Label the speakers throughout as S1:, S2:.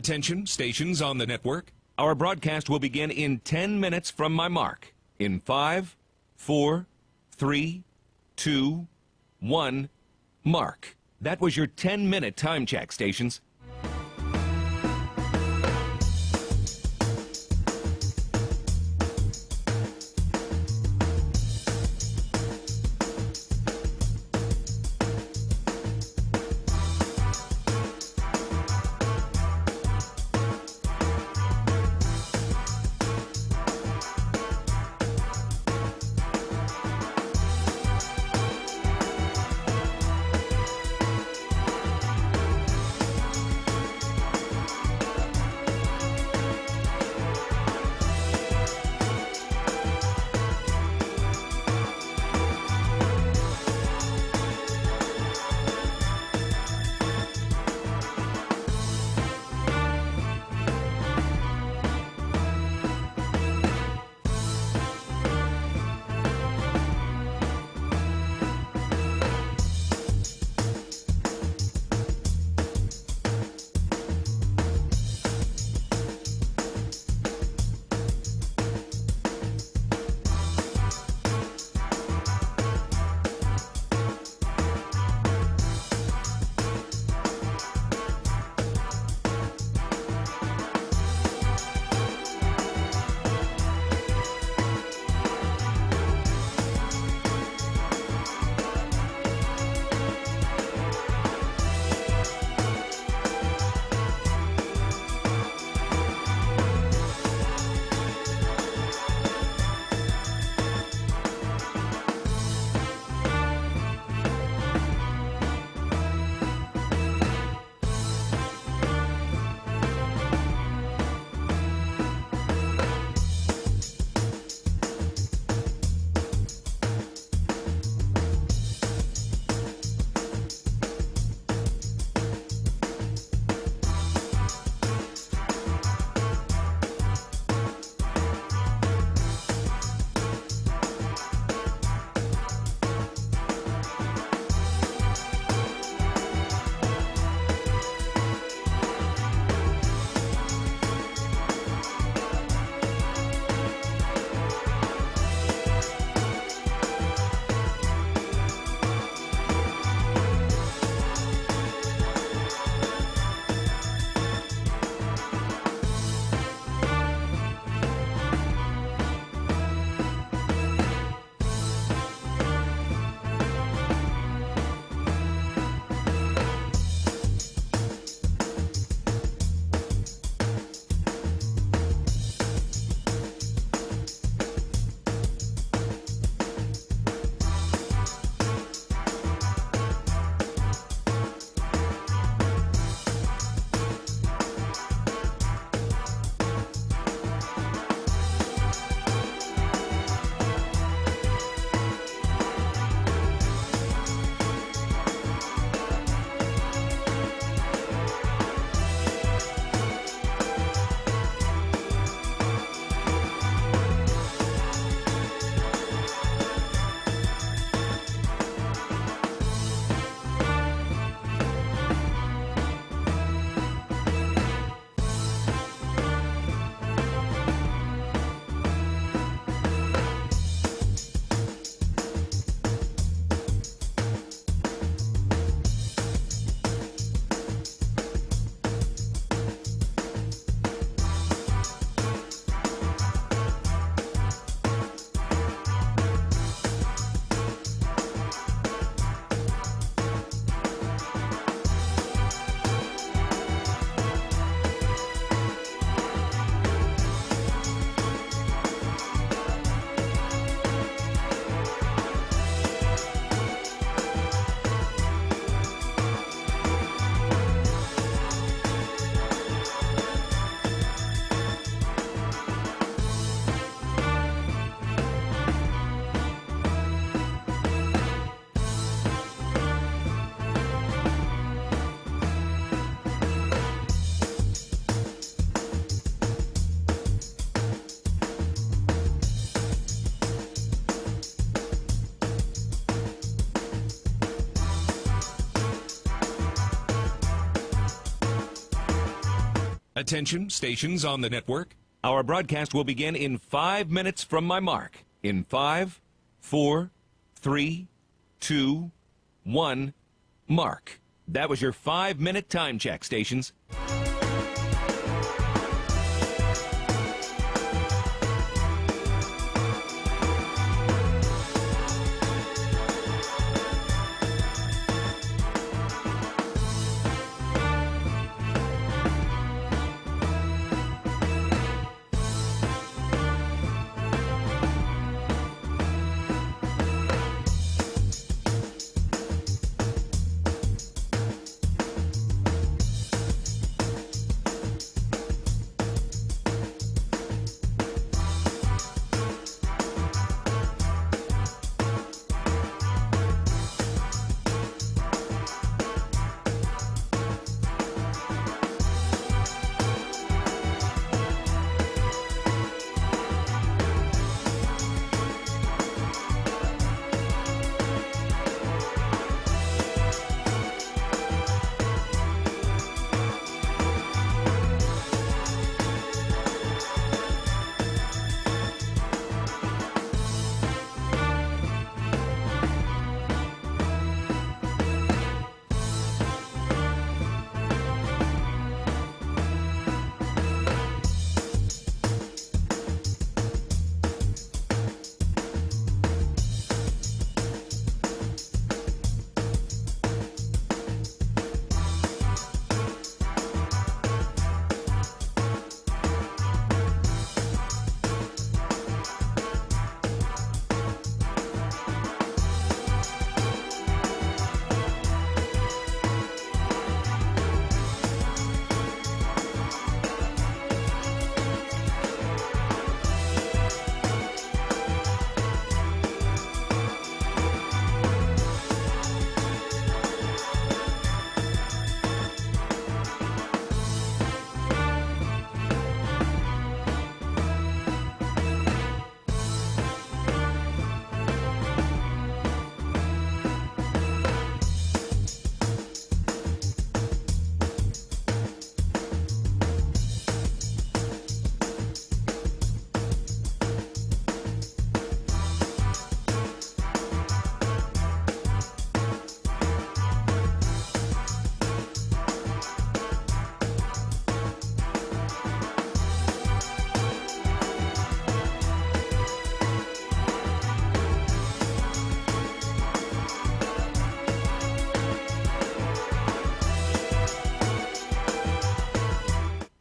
S1: Attention, stations on the network. Our broadcast will begin in 10 minutes from my mark. In 5, 4, 3, 2, 1, mark. That was your 10-minute time check, stations. Attention, stations on the network. Our broadcast will begin in 5 minutes from my mark. In 5, 4, 3, 2, 1, mark. That was your 5-minute time check, stations.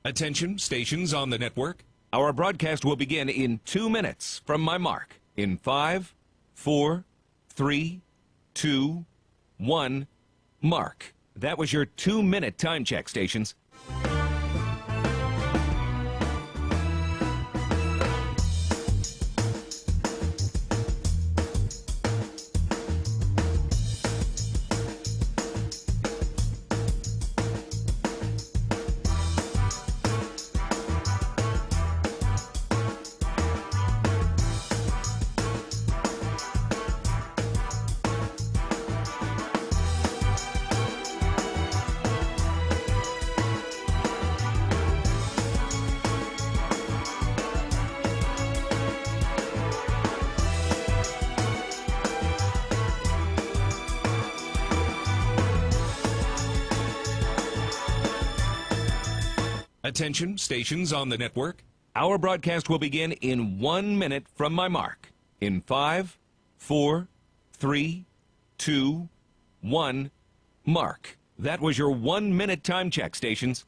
S1: Attention, stations on the network. Our broadcast will begin in 2 minutes from my mark. In 5, 4, 3, 2, 1, mark. That was your 2-minute time check, stations. Attention, stations on the network. Our broadcast will begin in 1 minute from my mark. In 5, 4, 3, 2, 1, mark. That was your 1-minute time check, stations.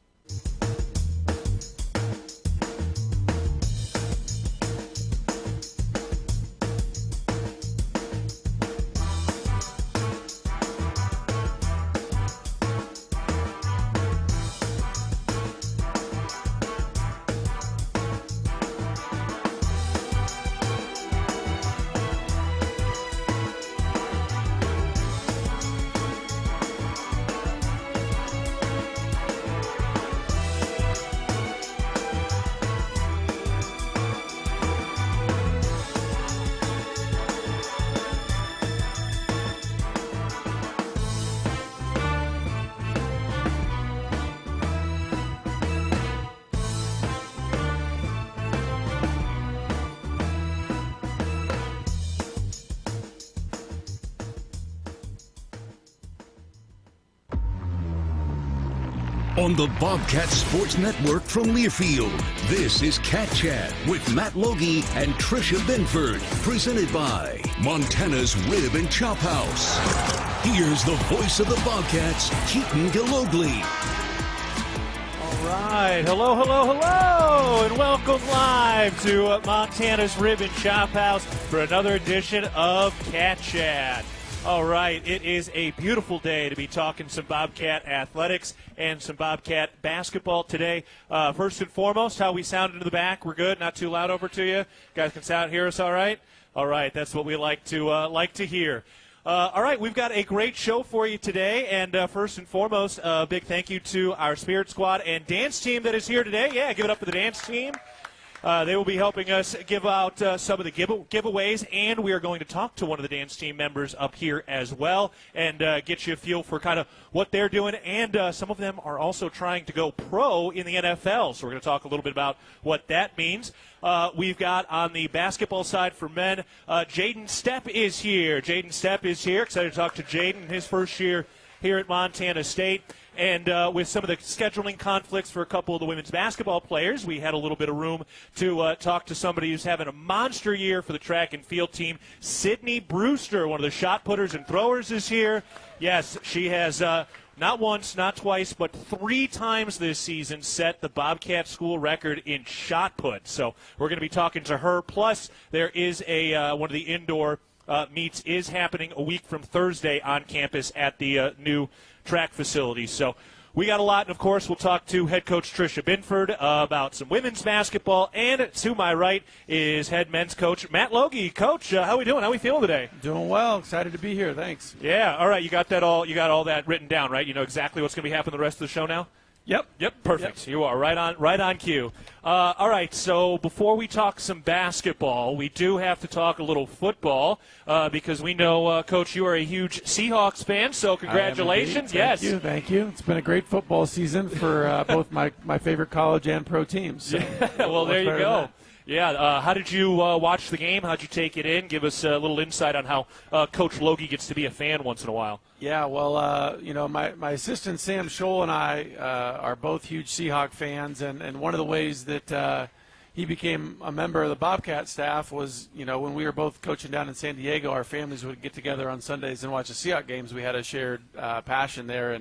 S2: On the Bobcats Sports Network from Learfield, this is Cat Chat with Matt Logie and Tricia Binford, presented by Montana's Rib and Chop House. Here's the voice of the Bobcats, Keaton Gillogly.
S3: All right, hello, and welcome live to Montana's Rib and Chop House for another edition of Cat Chat. All right, it is a beautiful day to be talking some Bobcat athletics and some Bobcat basketball today. First and foremost, how we sound into the back. We're good, not too loud over to you. Guys can hear us all right? All right, that's what we like to hear. All right, we've got a great show for you today, and first and foremost, a big thank you to our Spirit Squad and dance team that is here today. Yeah, give it up for the dance team. They will be helping us give out some of the giveaways, and we are going to talk to one of the dance team members up here as well and get you a feel for kind of what they're doing. And some of them are also trying to go pro in the NFL, so we're going to talk a little bit about what that means. We've got on the basketball side for men, Jaden Steppe is here. Jaden Steppe is here. Excited to talk to Jaden in his first year here at Montana State. And with some of the scheduling conflicts for a couple of the women's basketball players, we had a little bit of room to talk to somebody who's having a monster year for the track and field team. Sydney Brewster, one of the shot putters and throwers, is here. Yes, she has not once, not twice, but 3 times this season set the Bobcat school record in shot put. So we're going to be talking to her. Plus, there is one of the indoor meets is happening a week from Thursday on campus at the new track facilities. So we got a lot, and of course we'll talk to head coach Tricia Binford about some women's basketball, and to my right is head men's coach Matt Logie. Coach, how we doing? How we feeling today?
S4: Doing well. Excited to be here. Thanks.
S3: Yeah. All right. You got all that written down, right? You know exactly what's going to be happening the rest of the show now? Yep, perfect. Yep. You are right on cue. All right, so before we talk some basketball, we do have to talk a little football because we know, Coach, you are a huge Seahawks fan, so congratulations. Yes.
S4: Thank you. It's been a great football season for both my favorite college and pro teams. So
S3: well, there you go. Yeah, how did you watch the game? How did you take it in? Give us a little insight on how Coach Logie gets to be a fan once in a while.
S4: Yeah, well, my assistant Sam Scholl and I are both huge Seahawk fans, and one of the ways that he became a member of the Bobcat staff was, when we were both coaching down in San Diego, our families would get together on Sundays and watch the Seahawk games. We had a shared passion there,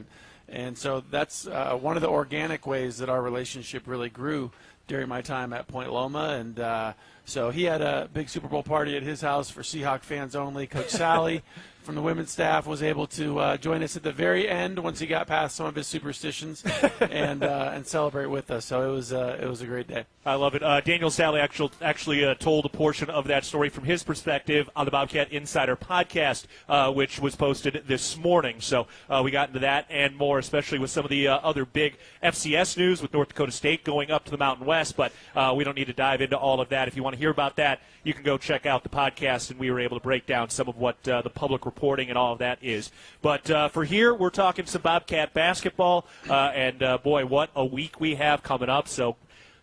S4: and so that's one of the organic ways that our relationship really grew during my time at Point Loma, and so he had a big Super Bowl party at his house for Seahawk fans only. Coach Sally from the women's staff was able to join us at the very end once he got past some of his superstitions and celebrate with us. So it was a great day.
S3: I love it. Daniel Sally actually told a portion of that story from his perspective on the Bobcat Insider podcast, which was posted this morning. So we got into that and more, especially with some of the other big FCS news with North Dakota State going up to the Mountain West. But we don't need to dive into all of that. If you want to hear about that, you can go check out the podcast, and we were able to break down some of what the public reporting and all of that is. But for here, we're talking some Bobcat basketball, and boy, what a week we have coming up. So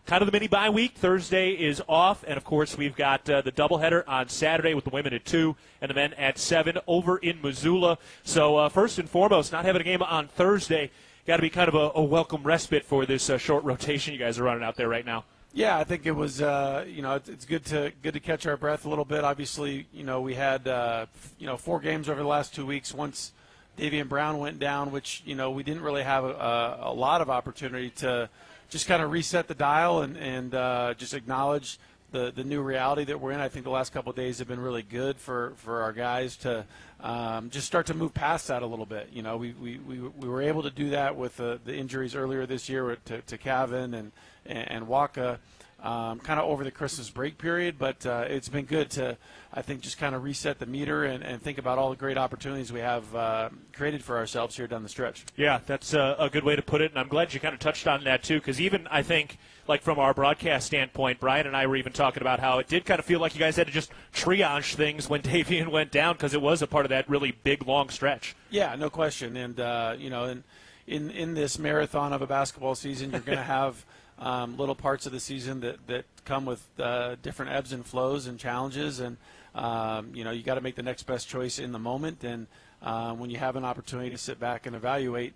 S3: kind of the mini bye week. Thursday is off, and of course we've got the doubleheader on Saturday with the women at 2 and the men at 7 over in Missoula. So first and foremost, not having a game on Thursday, got to be kind of a welcome respite for this short rotation you guys are running out there right now.
S4: Yeah, I think it was, it's good to catch our breath a little bit. Obviously, we had, 4 games over the last 2 weeks. Once Davian Brown went down, which, we didn't really have a lot of opportunity to just kind of reset the dial and just acknowledge the new reality that we're in. I think the last couple of days have been really good for our guys to just start to move past that a little bit. We were able to do that with the injuries earlier this year to Cavan and Waka kind of over the Christmas break period, but it's been good to, I think, just kind of reset the meter and think about all the great opportunities we have created for ourselves here down the stretch.
S3: Yeah, that's a good way to put it, and I'm glad you kind of touched on that too, because even I think, like from our broadcast standpoint, Brian and I were even talking about how it did kind of feel like you guys had to just triage things when Davian went down, because it was a part of that really big, long stretch.
S4: Yeah, no question, and in this marathon of a basketball season, you're going to have little parts of the season that come with different ebbs and flows and challenges, and you got to make the next best choice in the moment. And when you have an opportunity to sit back and evaluate,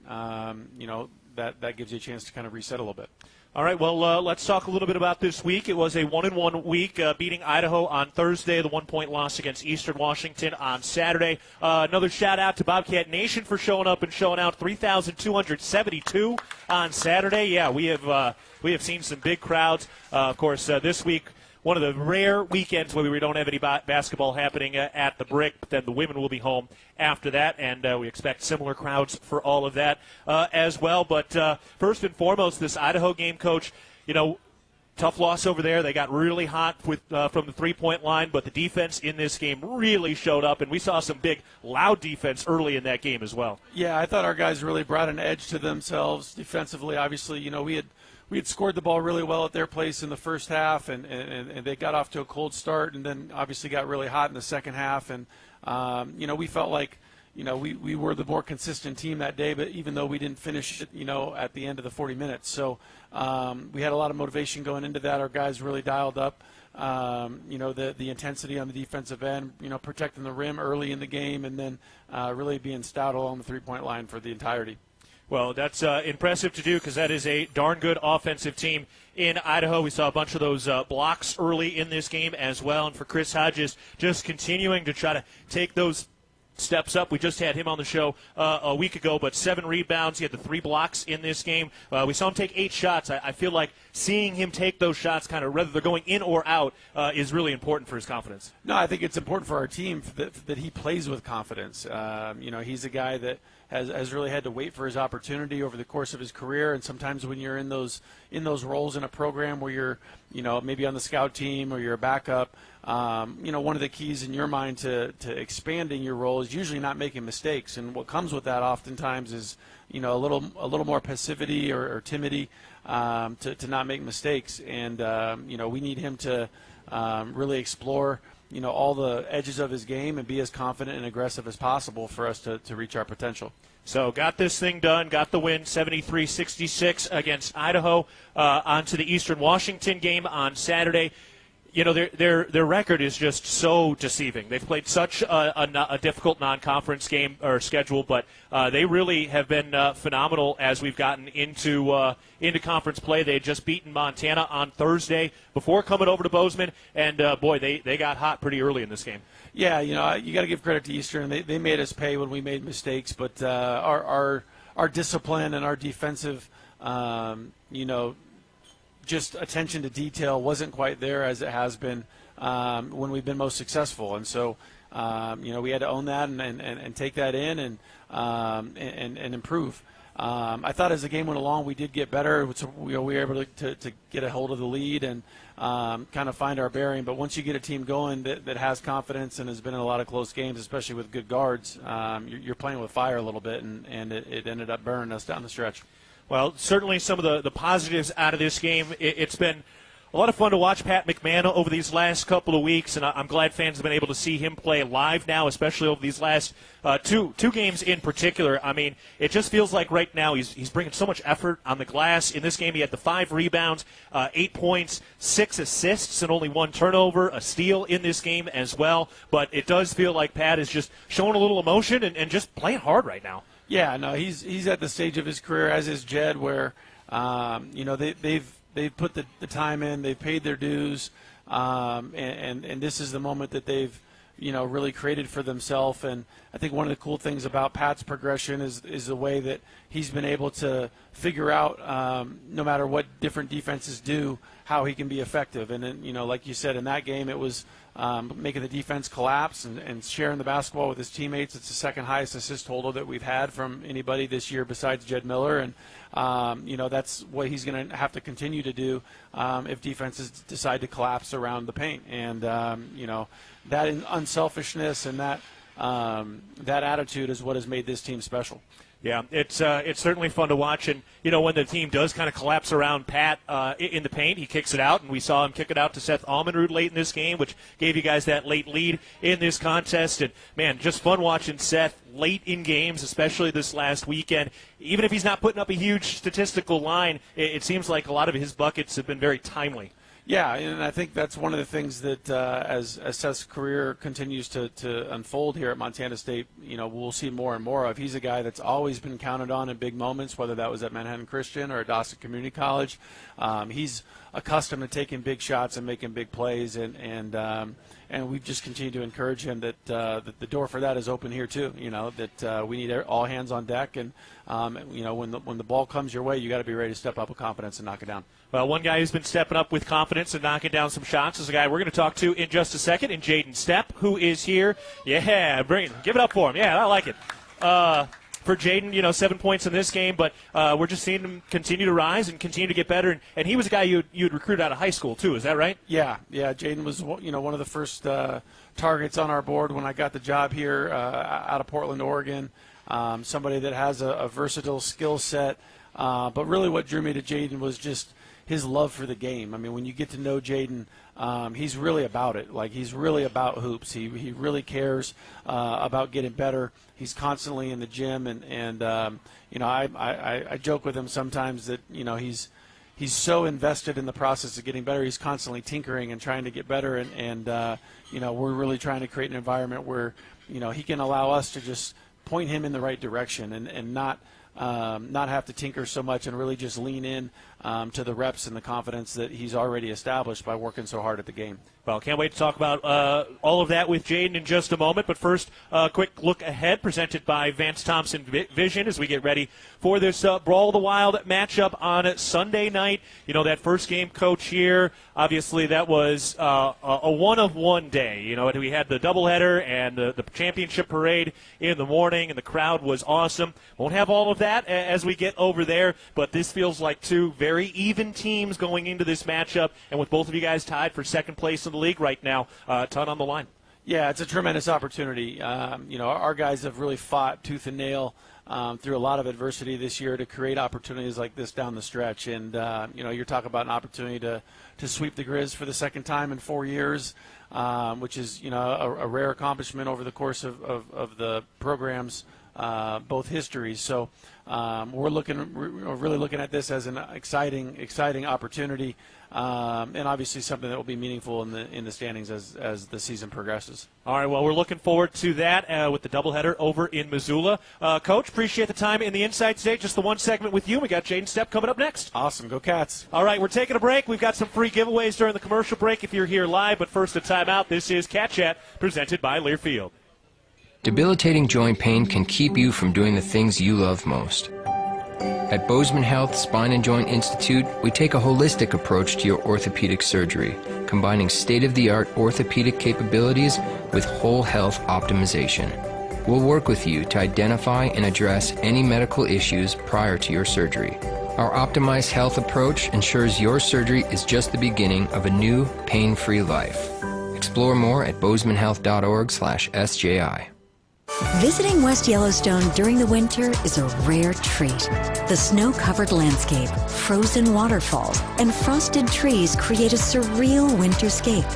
S4: that gives you a chance to kind of reset a little bit.
S3: All right, well, let's talk a little bit about this week. It was a 1-1 week, beating Idaho on Thursday, the 1-point loss against Eastern Washington on Saturday. Another shout-out to Bobcat Nation for showing up and showing out, 3,272 on Saturday. Yeah, we have seen some big crowds. Of course, this week, one of the rare weekends where we don't have any basketball happening at the Brick, but then the women will be home after that, and we expect similar crowds for all of that as well. But first and foremost, this Idaho game, Coach, tough loss over there. They got really hot from the three-point line, but the defense in this game really showed up, and we saw some big, loud defense early in that game as well.
S4: Yeah, I thought our guys really brought an edge to themselves defensively. Obviously, we had scored the ball really well at their place in the first half, and they got off to a cold start, and then obviously got really hot in the second half. And we felt like we were the more consistent team that day, but even though we didn't finish at the end of the 40 minutes. So we had a lot of motivation going into that. Our guys really dialed up the intensity on the defensive end, protecting the rim early in the game, and then really being stout along the three-point line for the entirety.
S3: Well, that's impressive to do because that is a darn good offensive team in Idaho. We saw a bunch of those blocks early in this game as well. And for Chris Hodges, just continuing to try to take those steps up. We just had him on the show a week ago, but 7 rebounds. He had the 3 blocks in this game. We saw him take 8 shots. I feel like seeing him take those shots, kind of whether they're going in or out, is really important for his confidence.
S4: No, I think it's important for our team that he plays with confidence. He's a guy that has really had to wait for his opportunity over the course of his career, and sometimes when you're in those roles in a program where you're maybe on the scout team or you're a backup, one of the keys in your mind to expanding your role is usually not making mistakes, and what comes with that oftentimes is a little more passivity or timidity to not make mistakes, and we need him to really explore all the edges of his game and be as confident and aggressive as possible for us to reach our potential.
S3: So got this thing done, got the win, 73-66 against Idaho. On to the Eastern Washington game on Saturday. Their record is just so deceiving. They've played such a difficult non-conference game or schedule, but they really have been phenomenal as we've gotten into conference play. They had just beaten Montana on Thursday before coming over to Bozeman, and they got hot pretty early in this game.
S4: Yeah, you got to give credit to Eastern. They made us pay when we made mistakes, but our discipline and our defensive, just attention to detail wasn't quite there as it has been when we've been most successful. And so, we had to own that and take that in and improve. I thought as the game went along, we did get better. We were able to get a hold of the lead and kind of find our bearing. But once you get a team going that has confidence and has been in a lot of close games, especially with good guards, you're playing with fire a little bit, and it ended up burning us down the stretch.
S3: Well, certainly some of the positives out of this game. It's been a lot of fun to watch Pat McMahon over these last couple of weeks, and I'm glad fans have been able to see him play live now, especially over these last two games in particular. I mean, it just feels like right now he's bringing so much effort on the glass. In this game, he had the 5 rebounds, 8 points, 6 assists, and only 1 turnover, a steal in this game as well. But it does feel like Pat is just showing a little emotion and just playing hard right now.
S4: Yeah, no, he's at the stage of his career, as is Jed, where they've put the time in, they've paid their dues, and this is the moment that they've really created for themselves. And I think one of the cool things about Pat's progression is the way that he's been able to figure out, no matter what different defenses do, how he can be effective. And then, like you said, in that game, it was making the defense collapse and sharing the basketball with his teammates. It's the second highest assist total that we've had from anybody this year besides Jed Miller. And, that's what he's going to have to continue to do if defenses decide to collapse around the paint. And, that unselfishness and that attitude is what has made this team special.
S3: Yeah, it's certainly fun to watch, and when the team does kind of collapse around Pat in the paint, he kicks it out, and we saw him kick it out to Seth Almenrud late in this game, which gave you guys that late lead in this contest. And man, just fun watching Seth late in games, especially this last weekend. Even if he's not putting up a huge statistical line, it seems like a lot of his buckets have been very timely.
S4: Yeah, and I think that's one of the things that as Seth's career continues to unfold here at Montana State, we'll see more and more of. He's a guy that's always been counted on in big moments, whether that was at Manhattan Christian or at Dawson Community College. He's accustomed to taking big shots and making big plays, and we've just continued to encourage him that the door for that is open here too. That we need all hands on deck, and when the ball comes your way, you got to be ready to step up with confidence and knock it down.
S3: Well, one guy who's been stepping up with confidence and knocking down some shots is a guy we're going to talk to in just a second, in Jaden Steppe, who is here. Yeah, give it up for him. Yeah, I like it. For Jaden, 7 points in this game, but we're just seeing him continue to rise and continue to get better. And he was a guy you'd recruited out of high school too. Is that right?
S4: Yeah. Jaden was one of the first targets on our board when I got the job here out of Portland, Oregon. Somebody that has a versatile skill set, but really what drew me to Jaden was just his love for the game. I mean, when you get to know Jaden, he's really about it. Like, he's really about hoops. He really cares about getting better. He's constantly in the gym, and I joke with him sometimes that he's so invested in the process of getting better. He's constantly tinkering and trying to get better, and we're really trying to create an environment where he can allow us to just point him in the right direction and not have to tinker so much, and really just lean in to the reps and the confidence that he's already established by working so hard at the game.
S3: Well, can't wait to talk about all of that with Jaden in just a moment. But first, a quick look ahead presented by Vance Thompson Vision as we get ready for this Brawl of the Wild matchup on Sunday night. That first game, Coach, here, obviously that was a one-of-one day. We had the doubleheader and the championship parade in the morning, and the crowd was awesome. Won't have all of that as we get over there, but this feels like two very even teams going into this matchup, and with both of you guys tied for second place in the league right now, a ton on the line.
S4: Yeah, it's a tremendous opportunity. Our guys have really fought tooth and nail through a lot of adversity this year to create opportunities like this down the stretch. And, you're talking about an opportunity to sweep the Grizz for the second time in 4 years, which is, a rare accomplishment over the course of the program's both histories. So we're really looking at this as an exciting opportunity, and obviously something that will be meaningful in the standings as the season progresses.
S3: All right, well, we're looking forward to that with the doubleheader over in Missoula. Coach, appreciate the time and the insight today. Just the one segment with you. We got Jaden Steppe coming up next.
S4: Awesome. Go Cats.
S3: All right, we're taking a break. We've got some free giveaways during the commercial break if you're here live, but first a timeout. This is Cat Chat presented by Learfield.
S5: Debilitating joint pain can keep you from doing the things you love most. At Bozeman Health Spine and Joint Institute, we take a holistic approach to your orthopedic surgery, combining state-of-the-art orthopedic capabilities with whole health optimization. We'll work with you to identify and address any medical issues prior to your surgery. Our optimized health approach ensures your surgery is just the beginning of a new, pain-free life. Explore more at bozemanhealth.org/SJI.
S6: Visiting West Yellowstone during the winter is a rare treat. The snow-covered landscape, frozen waterfalls, and frosted trees create a surreal winterscape.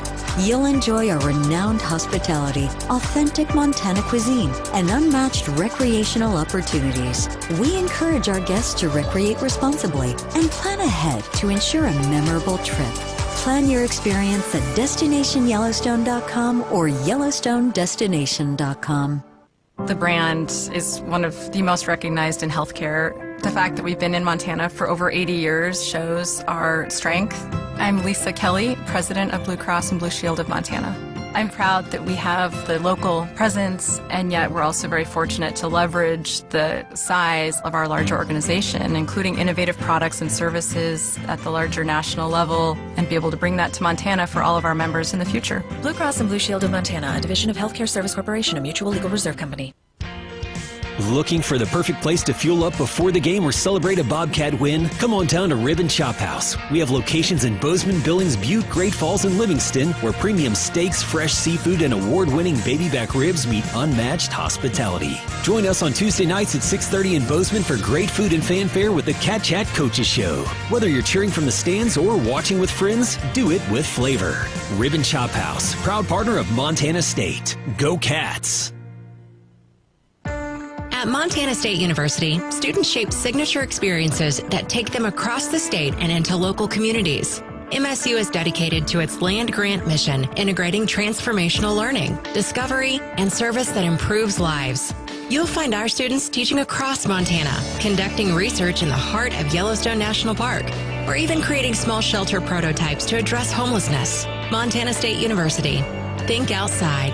S6: You'll enjoy our renowned hospitality, authentic Montana cuisine, and unmatched recreational opportunities. We encourage our guests to recreate responsibly and plan ahead to ensure a memorable trip. Plan your experience at DestinationYellowstone.com or YellowstoneDestination.com.
S7: The brand is one of the most recognized in healthcare. The fact that we've been in Montana for over 80 years shows our strength. I'm Lisa Kelly, president of Blue Cross and Blue Shield of Montana. I'm proud that we have the local presence, and yet we're also very fortunate to leverage the size of our larger organization, including innovative products and services at the larger national level, and be able to bring that to Montana for all of our members in the future.
S8: Blue Cross and Blue Shield of Montana, a division of Healthcare Service Corporation, a mutual legal reserve company.
S9: Looking for the perfect place to fuel up before the game or celebrate a Bobcat win? Come on down to Ribbon Chop House. We have locations in Bozeman, Billings, Butte, Great Falls, and Livingston, where premium steaks, fresh seafood, and award-winning baby back ribs meet unmatched hospitality. Join us on Tuesday nights at 6:30 in Bozeman for great food and fanfare with the Cat Chat Coaches Show. Whether you're cheering from the stands or watching with friends, do it with flavor. Ribbon Chop House, proud partner of Montana State. Go Cats!
S10: At Montana State University, students shape signature experiences that take them across the state and into local communities. MSU is dedicated to its land-grant mission, integrating transformational learning, discovery, and service that improves lives. You'll find our students teaching across Montana, conducting research in the heart of Yellowstone National Park, or even creating small shelter prototypes to address homelessness. Montana State University. Think outside.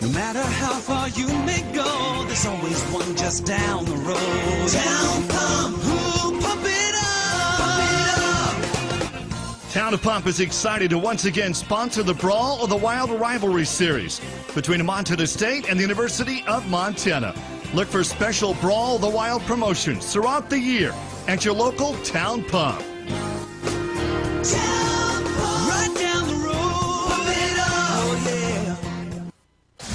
S11: No matter how far you may go, there's always one just down the road. Town Pump, who pump it up.
S12: Town of Pump is excited to once again sponsor the Brawl of the Wild Rivalry Series between Montana State and the University of Montana. Look for special Brawl of the Wild promotions throughout the year at your local Town Pump.
S11: Town Pump, right down the road. Pump it up. Oh, yeah.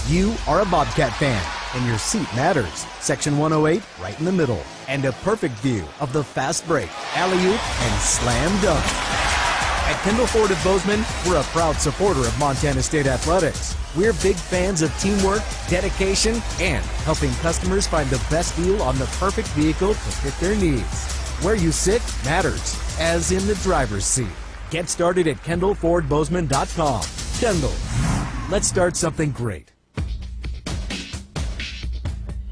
S13: You are a Bobcat fan, and your seat matters. Section 108, right in the middle. And a perfect view of the fast break, alley-oop, and slam dunk. At Kendall Ford of Bozeman, we're a proud supporter of Montana State Athletics. We're big fans of teamwork, dedication, and helping customers find the best deal on the perfect vehicle to fit their needs. Where you sit matters, as in the driver's seat. Get started at KendallFordBozeman.com. Kendall, let's start something great.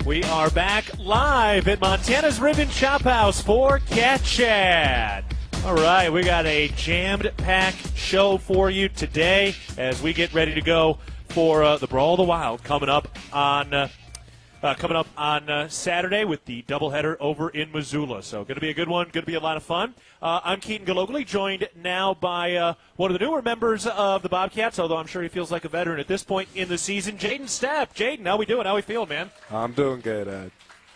S3: We are back live at Montana's Ribbon Chop House for Cat Chat. All right, we got a jammed-packed show for you today as we get ready to go for the Brawl of the Wild coming up on Saturday with the doubleheader over in Missoula. So going to be a good one, going to be a lot of fun. I'm Keaton Gillogly, joined now by one of the newer members of the Bobcats, although I'm sure he feels like a veteran at this point in the season, Jaden Steppe. Jaden, how we doing? How we feeling, man?
S14: I'm doing good.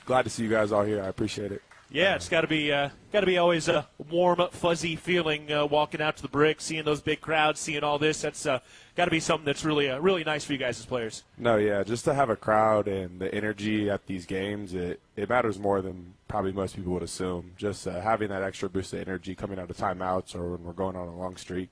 S14: Glad to see you guys all here. I appreciate it.
S3: Yeah, it's got to be always a warm, fuzzy feeling walking out to the brick, seeing those big crowds, seeing all this. That's got to be something that's really nice for you guys as players.
S14: No, yeah, just to have a crowd and the energy at these games, it matters more than probably most people would assume. Just having that extra boost of energy coming out of timeouts or when we're going on a long streak,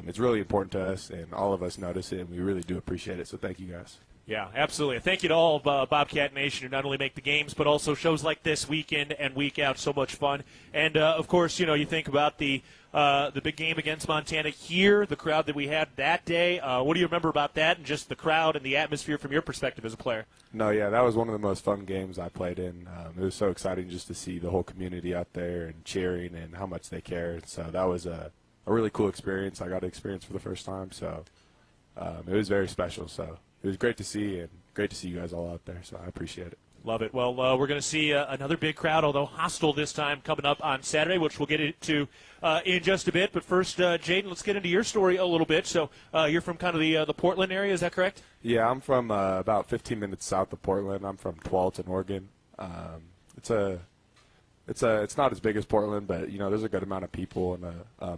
S14: it's really important to us, and all of us notice it, and we really do appreciate it. So thank you guys.
S3: Yeah, absolutely. Thank you to all of Bobcat Nation who not only make the games, but also shows like this week in and week out. So much fun. And, of course, you think about the big game against Montana here, the crowd that we had that day. What do you remember about that and just the crowd and the atmosphere from your perspective as a player?
S14: No, yeah, that was one of the most fun games I played in. It was so exciting just to see the whole community out there and cheering and how much they cared. So that was a really cool experience. I got to experience for the first time. So it was very special. So it was great to see, and great to see you guys all out there, so I appreciate it.
S3: Love it. Well, we're going to see another big crowd, although hostile this time, coming up on Saturday, which we'll get into in just a bit. But first, Jaden, let's get into your story a little bit. So you're from kind of the Portland area, is that correct?
S14: Yeah, I'm from about 15 minutes south of Portland. I'm from Tualatin, Oregon. It's not as big as Portland, but, there's a good amount of people and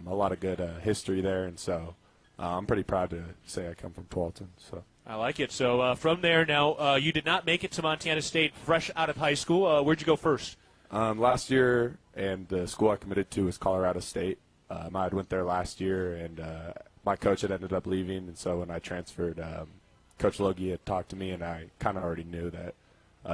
S14: a lot of good history there. And so I'm pretty proud to say I come from Tualatin, so.
S3: I like it. So from there now, you did not make it to Montana State fresh out of high school. Where'd you go first?
S14: Last year, and the school I committed to was Colorado State. I had went there last year, and my coach had ended up leaving, and so when I transferred, Coach Logie had talked to me, and I kind of already knew that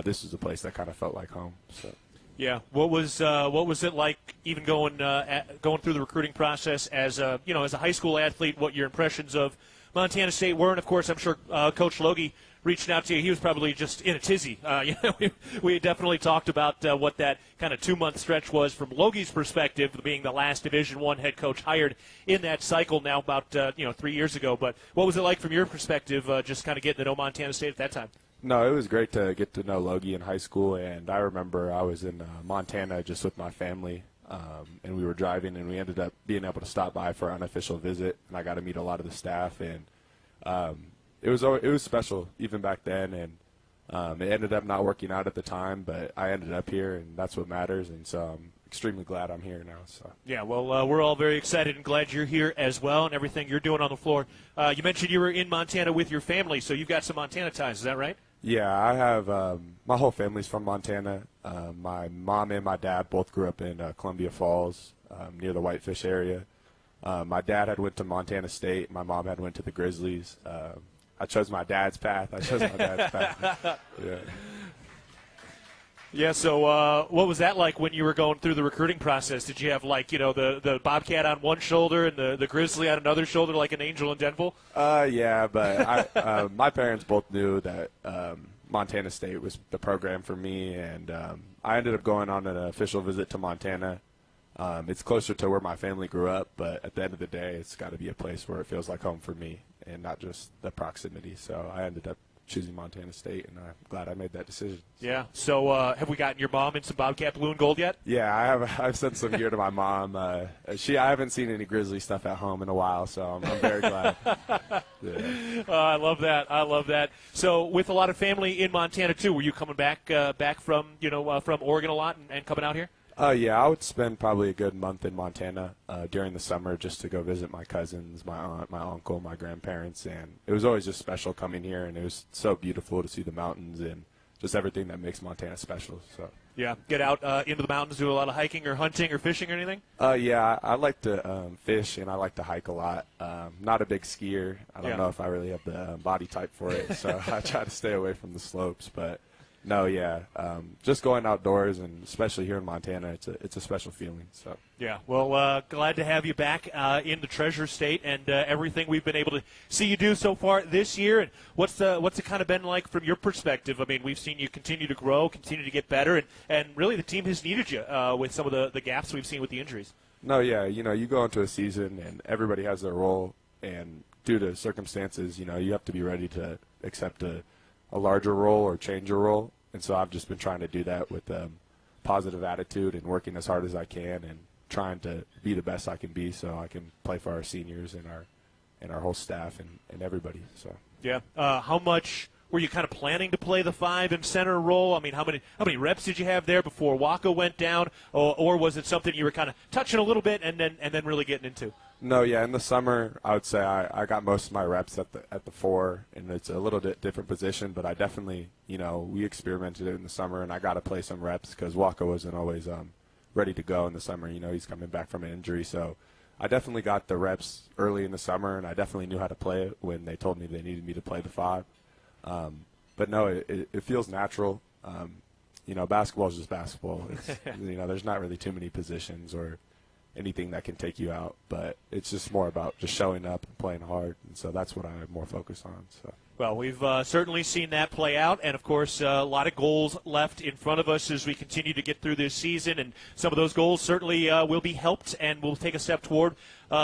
S14: this was a place that kind of felt like home. So.
S3: Yeah. What was it like even going through the recruiting process as a high school athlete? What your impressions of Montana State were, and of course, I'm sure Coach Logie reached out to you. He was probably just in a tizzy. We definitely talked about what that kind of 2-month stretch was from Logie's perspective, being the last Division I head coach hired in that cycle now about 3 years ago. But what was it like from your perspective, just kind of getting to know Montana State at that time?
S14: No, it was great to get to know Logie in high school, and I remember I was in Montana just with my family. And we were driving, and we ended up being able to stop by for an unofficial visit, and I got to meet a lot of the staff, and it was special even back then, and it ended up not working out at the time, but I ended up here, and that's what matters, and so I'm extremely glad I'm here now. So. Yeah,
S3: well, we're all very excited and glad you're here as well, and everything you're doing on the floor. You mentioned you were in Montana with your family, so you've got some Montana ties, is that right?
S14: Yeah, I have my whole family's from Montana. My mom and my dad both grew up in Columbia Falls, near the Whitefish area. My dad had went to Montana State. My mom had went to the Grizzlies. I chose my dad's path. Yeah.
S3: Yeah, so what was that like when you were going through the recruiting process? Did you have, the Bobcat on one shoulder and the Grizzly on another shoulder like an angel in Denville?
S14: Yeah, but my parents both knew that Montana State was the program for me, and I ended up going on an official visit to Montana. It's closer to where my family grew up, but at the end of the day, it's got to be a place where it feels like home for me and not just the proximity. So I ended up choosing Montana State, and I'm glad I made that decision.
S3: Yeah. So have we gotten your mom in some Bobcat blue and gold yet?
S14: Yeah, I have. I've sent some gear to my mom. I haven't seen any Grizzly stuff at home in a while, so I'm very glad. Yeah.
S3: I love that. I love that. So with a lot of family in Montana too, were you coming back from from Oregon a lot and coming out here?
S14: Yeah, I would spend probably a good month in Montana during the summer just to go visit my cousins, my aunt, my uncle, my grandparents, and it was always just special coming here, and it was so beautiful to see the mountains and just everything that makes Montana special. So
S3: yeah, get out into the mountains, do a lot of hiking or hunting or fishing or anything?
S14: Yeah, I like to fish and I like to hike a lot. Not a big skier. I don't know if I really have the body type for it, so I try to stay away from the slopes, but. No, yeah, just going outdoors, and especially here in Montana, it's a special feeling. So
S3: yeah, well, glad to have you back in the Treasure State and everything we've been able to see you do so far this year. And what's it kind of been like from your perspective? I mean, we've seen you continue to grow, continue to get better, and really the team has needed you with some of the gaps we've seen with the injuries.
S14: No, yeah, you go into a season and everybody has their role, and due to circumstances, you have to be ready to accept a larger role or change your role. And so I've just been trying to do that with positive attitude and working as hard as I can and trying to be the best I can be so I can play for our seniors and our whole staff and everybody. So
S3: yeah, how much were you kind of planning to play the 5 and center role? I mean, how many reps did you have there before Waka went down, or was it something you were kind of touching a little bit and then really getting into?
S14: No, yeah, in the summer I would say I got most of my reps at the 4, and it's a little bit different position, but I definitely we experimented in the summer, and I got to play some reps because Waka wasn't always ready to go in the summer. He's coming back from an injury, so I definitely got the reps early in the summer, and I definitely knew how to play it when they told me they needed me to play the 5. But no, it feels natural. Basketball is just basketball. It's, there's not really too many positions or anything that can take you out, but it's just more about just showing up and playing hard, and so that's what I'm more focused on. So.
S3: Well, we've certainly seen that play out, and of course a lot of goals left in front of us as we continue to get through this season, and some of those goals certainly will be helped, and we'll take a step toward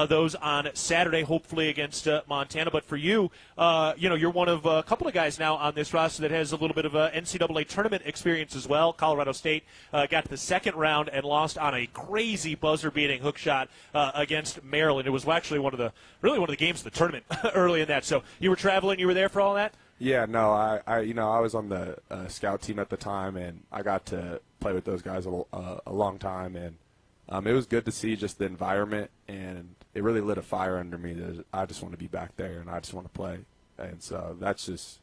S3: those on Saturday, hopefully against Montana. But for you, you're one of a couple of guys now on this roster that has a little bit of a NCAA tournament experience as well. Colorado State got to the second round and lost on a crazy buzzer-beating hook shot against Maryland. It was actually one of the games of the tournament early in that. So you were traveling, you were there for all that?
S14: Yeah, no, I was on the scout team at the time, and I got to play with those guys a long time, and it was good to see just the environment, and it really lit a fire under me that I just want to be back there and I just want to play. And so that's just,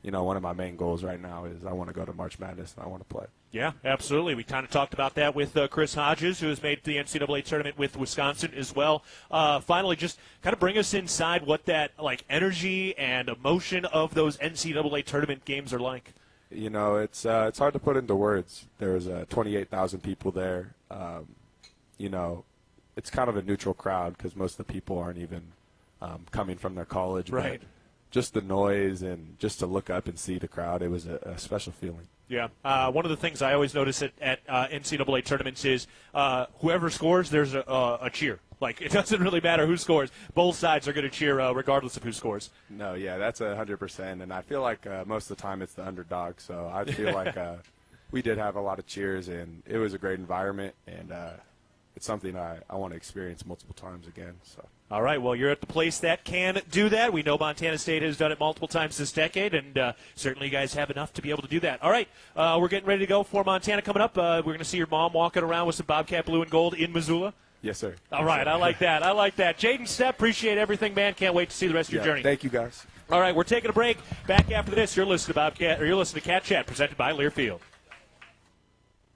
S14: one of my main goals right now is I want to go to March Madness and I want to play.
S3: Yeah, absolutely. We kind of talked about that with Chris Hodges, who has made the NCAA tournament with Wisconsin as well. Finally, just kind of bring us inside what that energy and emotion of those NCAA tournament games are like.
S14: It's hard to put into words. There's 28,000 people there. It's kind of a neutral crowd because most of the people aren't even coming from their college.
S3: Right.
S14: But just the noise and just to look up and see the crowd, it was a special feeling.
S3: Yeah. One of the things I always notice at NCAA tournaments is whoever scores, there's a cheer. It doesn't really matter who scores. Both sides are going to cheer regardless of who scores.
S14: No, yeah, that's 100%. And I feel like most of the time it's the underdog. So I feel like we did have a lot of cheers, and it was a great environment. And it's something I want to experience multiple times again. So.
S3: All right, well, you're at the place that can do that. We know Montana State has done it multiple times this decade, and certainly you guys have enough to be able to do that. All right, we're getting ready to go for Montana coming up. We're going to see your mom walking around with some Bobcat blue and gold in Missoula.
S14: Yes, sir.
S3: All right, I like that. Jaden Steppe, appreciate everything, man. Can't wait to see the rest of your journey.
S14: Thank you, guys.
S3: All right, we're taking a break. Back after this, you're listening to Cat Chat, presented by Learfield.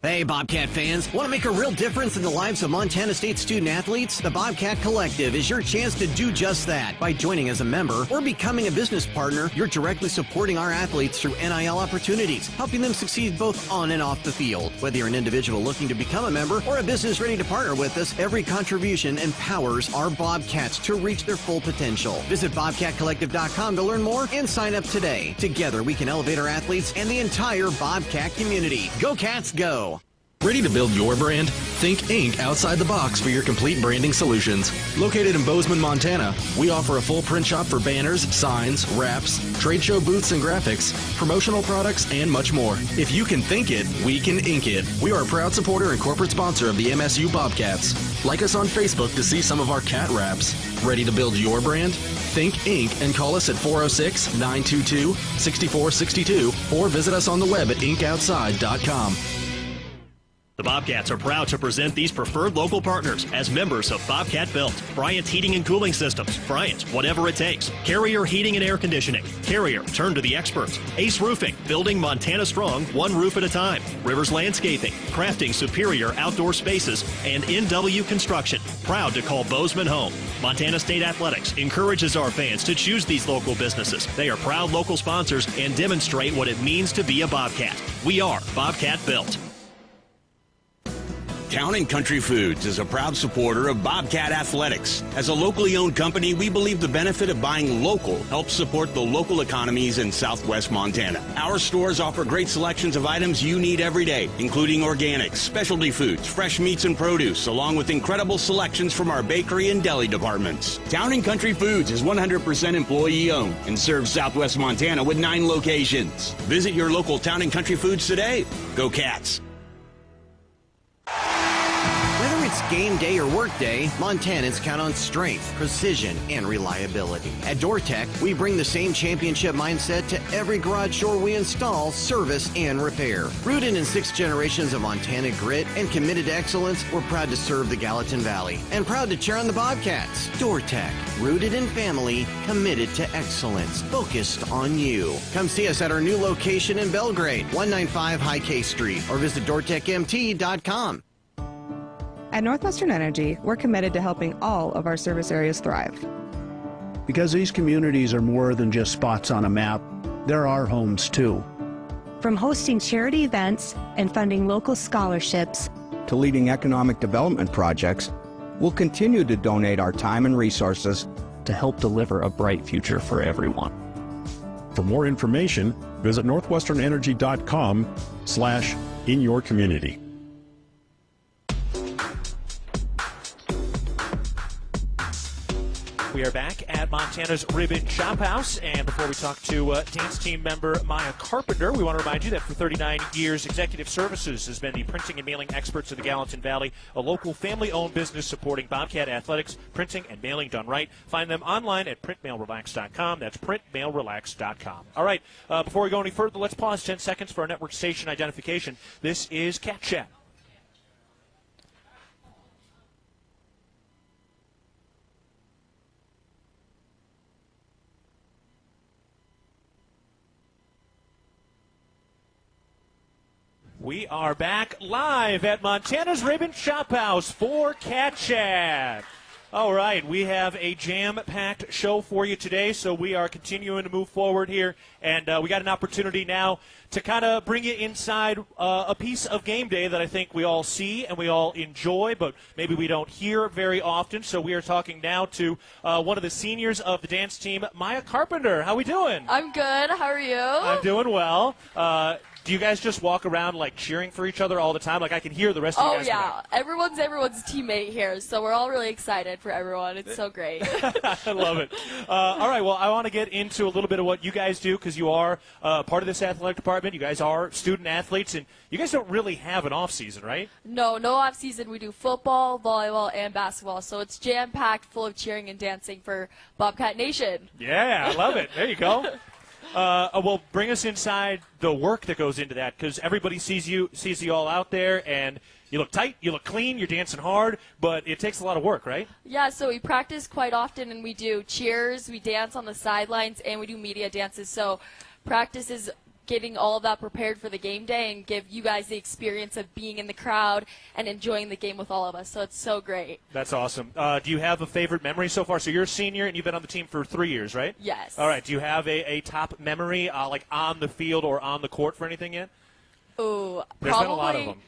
S15: Hey, Bobcat fans. Want to make a real difference in the lives of Montana State student-athletes? The Bobcat Collective is your chance to do just that. By joining as a member or becoming a business partner, you're directly supporting our athletes through NIL opportunities, helping them succeed both on and off the field. Whether you're an individual looking to become a member or a business ready to partner with us, every contribution empowers our Bobcats to reach their full potential. Visit BobcatCollective.com to learn more and sign up today. Together, we can elevate our athletes and the entire Bobcat community. Go Cats, go!
S16: Ready to build your brand? Think Inc. outside the box for your complete branding solutions. Located in Bozeman, Montana, we offer a full print shop for banners, signs, wraps, trade show booths and graphics, promotional products, and much more. If you can think it, we can ink it. We are a proud supporter and corporate sponsor of the MSU Bobcats. Like us on Facebook to see some of our cat wraps. Ready to build your brand? Think Inc. and call us at 406-922-6462 or visit us on the web at inkoutside.com.
S17: The Bobcats are proud to present these preferred local partners as members of Bobcat Built, Bryant's Heating and Cooling Systems, Bryant's Whatever It Takes, Carrier Heating and Air Conditioning, Carrier Turn to the Experts, Ace Roofing, Building Montana Strong, one roof at a time, Rivers Landscaping, crafting superior outdoor spaces, and NW Construction, proud to call Bozeman home. Montana State Athletics encourages our fans to choose these local businesses. They are proud local sponsors and demonstrate what it means to be a Bobcat. We are Bobcat Built.
S18: Town & Country Foods is a proud supporter of Bobcat Athletics. As a locally owned company, we believe the benefit of buying local helps support the local economies in southwest Montana. Our stores offer great selections of items you need every day, including organics, specialty foods, fresh meats and produce, along with incredible selections from our bakery and deli departments. Town & Country Foods is 100% employee owned and serves southwest Montana with 9 locations. Visit your local Town & Country Foods today. Go Cats!
S15: Whether it's game day or work day, Montanans count on strength, precision, and reliability. At DoorTech, we bring the same championship mindset to every garage door we install, service, and repair. Rooted in 6 generations of Montana grit and committed to excellence, we're proud to serve the Gallatin Valley and proud to cheer on the Bobcats. DoorTech, rooted in family, committed to excellence, focused on you. Come see us at our new location in Belgrade, 195 High K Street, or visit DoorTechMT.com.
S19: At Northwestern Energy, we're committed to helping all of our service areas thrive.
S20: Because these communities are more than just spots on a map, they're our homes too.
S21: From hosting charity events and funding local scholarships
S22: to leading economic development projects, we'll continue to donate our time and resources
S23: to help deliver a bright future for everyone.
S24: For more information, visit northwesternenergy.com/inyourcommunity.
S3: We are back at Montana's Ribbon Shop House, and before we talk to dance team member Maya Carpenter, we want to remind you that for 39 years, Executive Services has been the printing and mailing experts of the Gallatin Valley, a local family-owned business supporting Bobcat athletics, printing and mailing done right. Find them online at printmailrelax.com. That's printmailrelax.com. All right, before we go any further, let's pause 10 seconds for our network station identification. This is Cat Chat. We are back live at Montana's Ribbon Shop House for Cat Chat. All right, we have a jam-packed show for you today, so we are continuing to move forward here, and we got an opportunity now to kind of bring you inside a piece of game day that I think we all see and we all enjoy, but maybe we don't hear very often. So we are talking now to one of the seniors of the dance team, Maya Carpenter. How we doing?
S25: I'm good. How are you?
S3: I'm doing well. Do you guys just walk around like cheering for each other all the time? Like I can hear the rest of you guys.
S25: Oh yeah, everyone's teammate here, so we're all really excited for everyone. It's so great.
S3: I love it. All right, well, I want to get into a little bit of what you guys do because you are part of this athletic department. You guys are student athletes, and you guys don't really have an off season, right?
S25: No off season. We do football, volleyball, and basketball, so it's jam packed, full of cheering and dancing for Bobcat Nation.
S3: Yeah, I love it. There you go. Well, bring us inside the work that goes into that, because everybody sees you all out there, and you look tight, you look clean, you're dancing hard, but it takes a lot of work, right?
S25: Yeah, so we practice quite often, and we do cheers, we dance on the sidelines, and we do media dances. So practice is getting all of that prepared for the game day and give you guys the experience of being in the crowd and enjoying the game with all of us. So it's so great.
S3: That's awesome. Do you have a favorite memory so far? So you're a senior and you've been on the team for 3 years, right?
S25: Yes.
S3: All right. Do you have a top memory, like on the field or on the court for anything yet?
S25: Ooh,
S3: There's been a lot of them.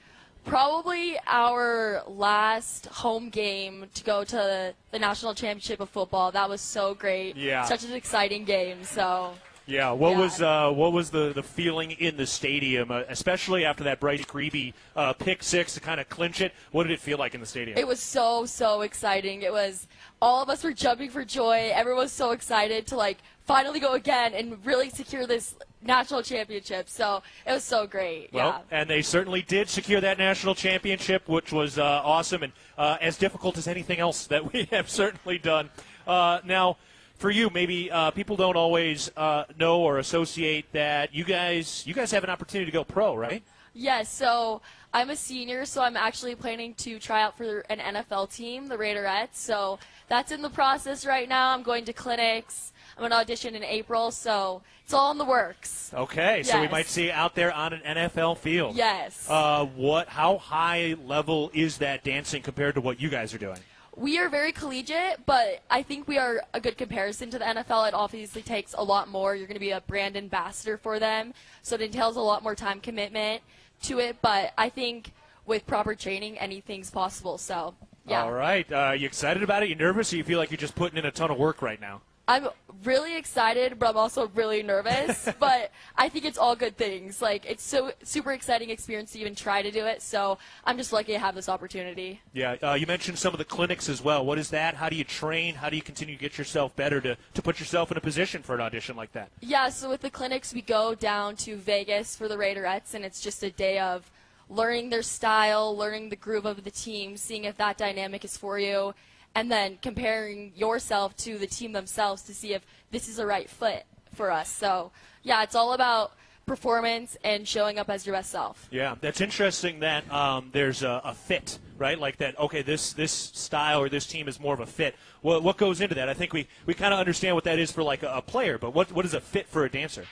S25: Probably our last home game to go to the national championship of football. That was so great.
S3: Yeah.
S25: Such an exciting game. So.
S3: Yeah. What was the feeling in the stadium, especially after that Bryce Grebe pick six to kind of clinch it? What did it feel like in the stadium?
S25: It was so exciting. It was all of us were jumping for joy. Everyone was so excited to finally go again and really secure this national championship. So it was so great.
S3: Well, and they certainly did secure that national championship, which was awesome and as difficult as anything else that we have certainly done. Now, for you, maybe people don't always know or associate that you guys have an opportunity to go pro, right?
S25: Yes. So I'm a senior, so I'm actually planning to try out for an NFL team, the Raiderettes. So that's in the process right now. I'm going to clinics. I'm going to audition in April, so it's all in the works.
S3: Okay, so we might see you out there on an NFL field.
S25: Yes.
S3: How high level is that dancing compared to what you guys are doing?
S25: We are very collegiate, but I think we are a good comparison to the NFL. It obviously takes a lot more. You're going to be a brand ambassador for them, so it entails a lot more time commitment to it, but I think with proper training, anything's possible, so yeah.
S3: All right. You excited about it? You nervous, or you feel like you're just putting in a ton of work right now?
S25: I'm really excited, but I'm also really nervous. But I think it's all good things. It's so super exciting experience to even try to do it. So I'm just lucky to have this opportunity.
S3: Yeah. You mentioned some of the clinics as well. What is that? How do you train? How do you continue to get yourself better to put yourself in a position for an audition like that?
S25: Yeah. So with the clinics, we go down to Vegas for the Raiderettes, and it's just a day of learning their style, learning the groove of the team, seeing if that dynamic is for you, and then comparing yourself to the team themselves to see if this is the right fit for us. So, yeah, it's all about performance and showing up as your best self.
S3: Yeah, that's interesting that there's a fit, right? Like that, okay, this style or this team is more of a fit. What goes into that? I think we kind of understand what that is for a player, but what is a fit for a dancer?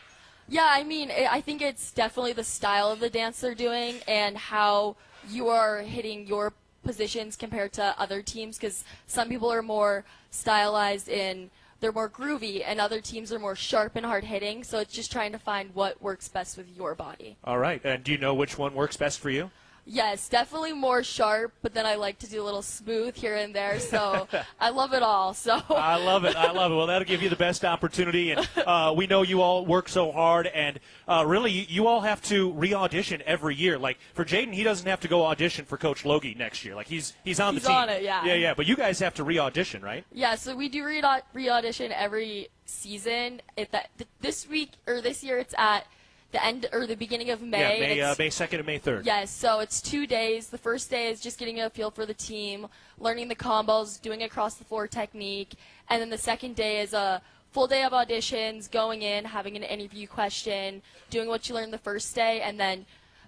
S25: Yeah, I mean, I think it's definitely the style of the dance they're doing and how you are hitting your positions compared to other teams, because some people are more stylized in they're more groovy and other teams are more sharp and hard hitting, so it's just trying to find what works best with your body.
S3: All right, and do you know which one works best for you?
S25: Yes, definitely more sharp, but then I like to do a little smooth here and there, so I love it all. So
S3: I love it. Well, that'll give you the best opportunity, and we know you all work so hard, and really you all have to re-audition every year. Like for Jaden, he doesn't have to go audition for Coach Logie next year. Like he's on the team.
S25: He's on it, yeah.
S3: Yeah, but you guys have to re-audition, right?
S25: Yeah, so we do re-audition every season. This year it's at the end or the beginning of May.
S3: Yeah, May 2nd and May 3rd.
S25: Yes, so it's 2 days. The first day is just getting a feel for the team, learning the combos, doing across the floor technique, and then the second day is a full day of auditions, going in, having an interview question, doing what you learned the first day, and then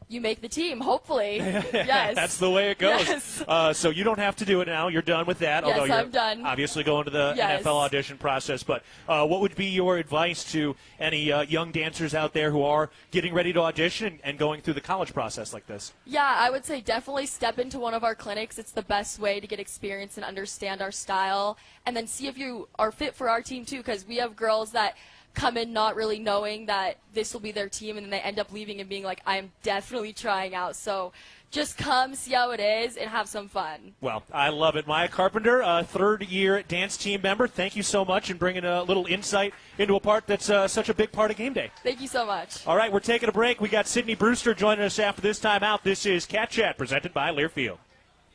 S25: you make the team, hopefully. Yes.
S3: That's the way it goes.
S25: Yes.
S3: So you don't have to do it now. You're done with that.
S25: Yes,
S3: although
S25: I'm
S3: you're
S25: done.
S3: obviously going to the NFL audition process. But what would be your advice to any young dancers out there who are getting ready to audition and going through the college process like this?
S25: Yeah, I would say definitely step into one of our clinics. It's the best way to get experience and understand our style, and then see if you are fit for our team too, because we have girls that come in not really knowing that this will be their team, and then they end up leaving and being like, I am definitely trying out. So just come, see how it is, and have some fun.
S3: Well, I love it. Maya Carpenter, third-year dance team member, thank you so much, and bringing a little insight into a part that's such a big part of game day.
S25: Thank you so much.
S3: All right, we're taking a break. We got Sydney Brewster joining us after this time out. This is Cat Chat, presented by Learfield.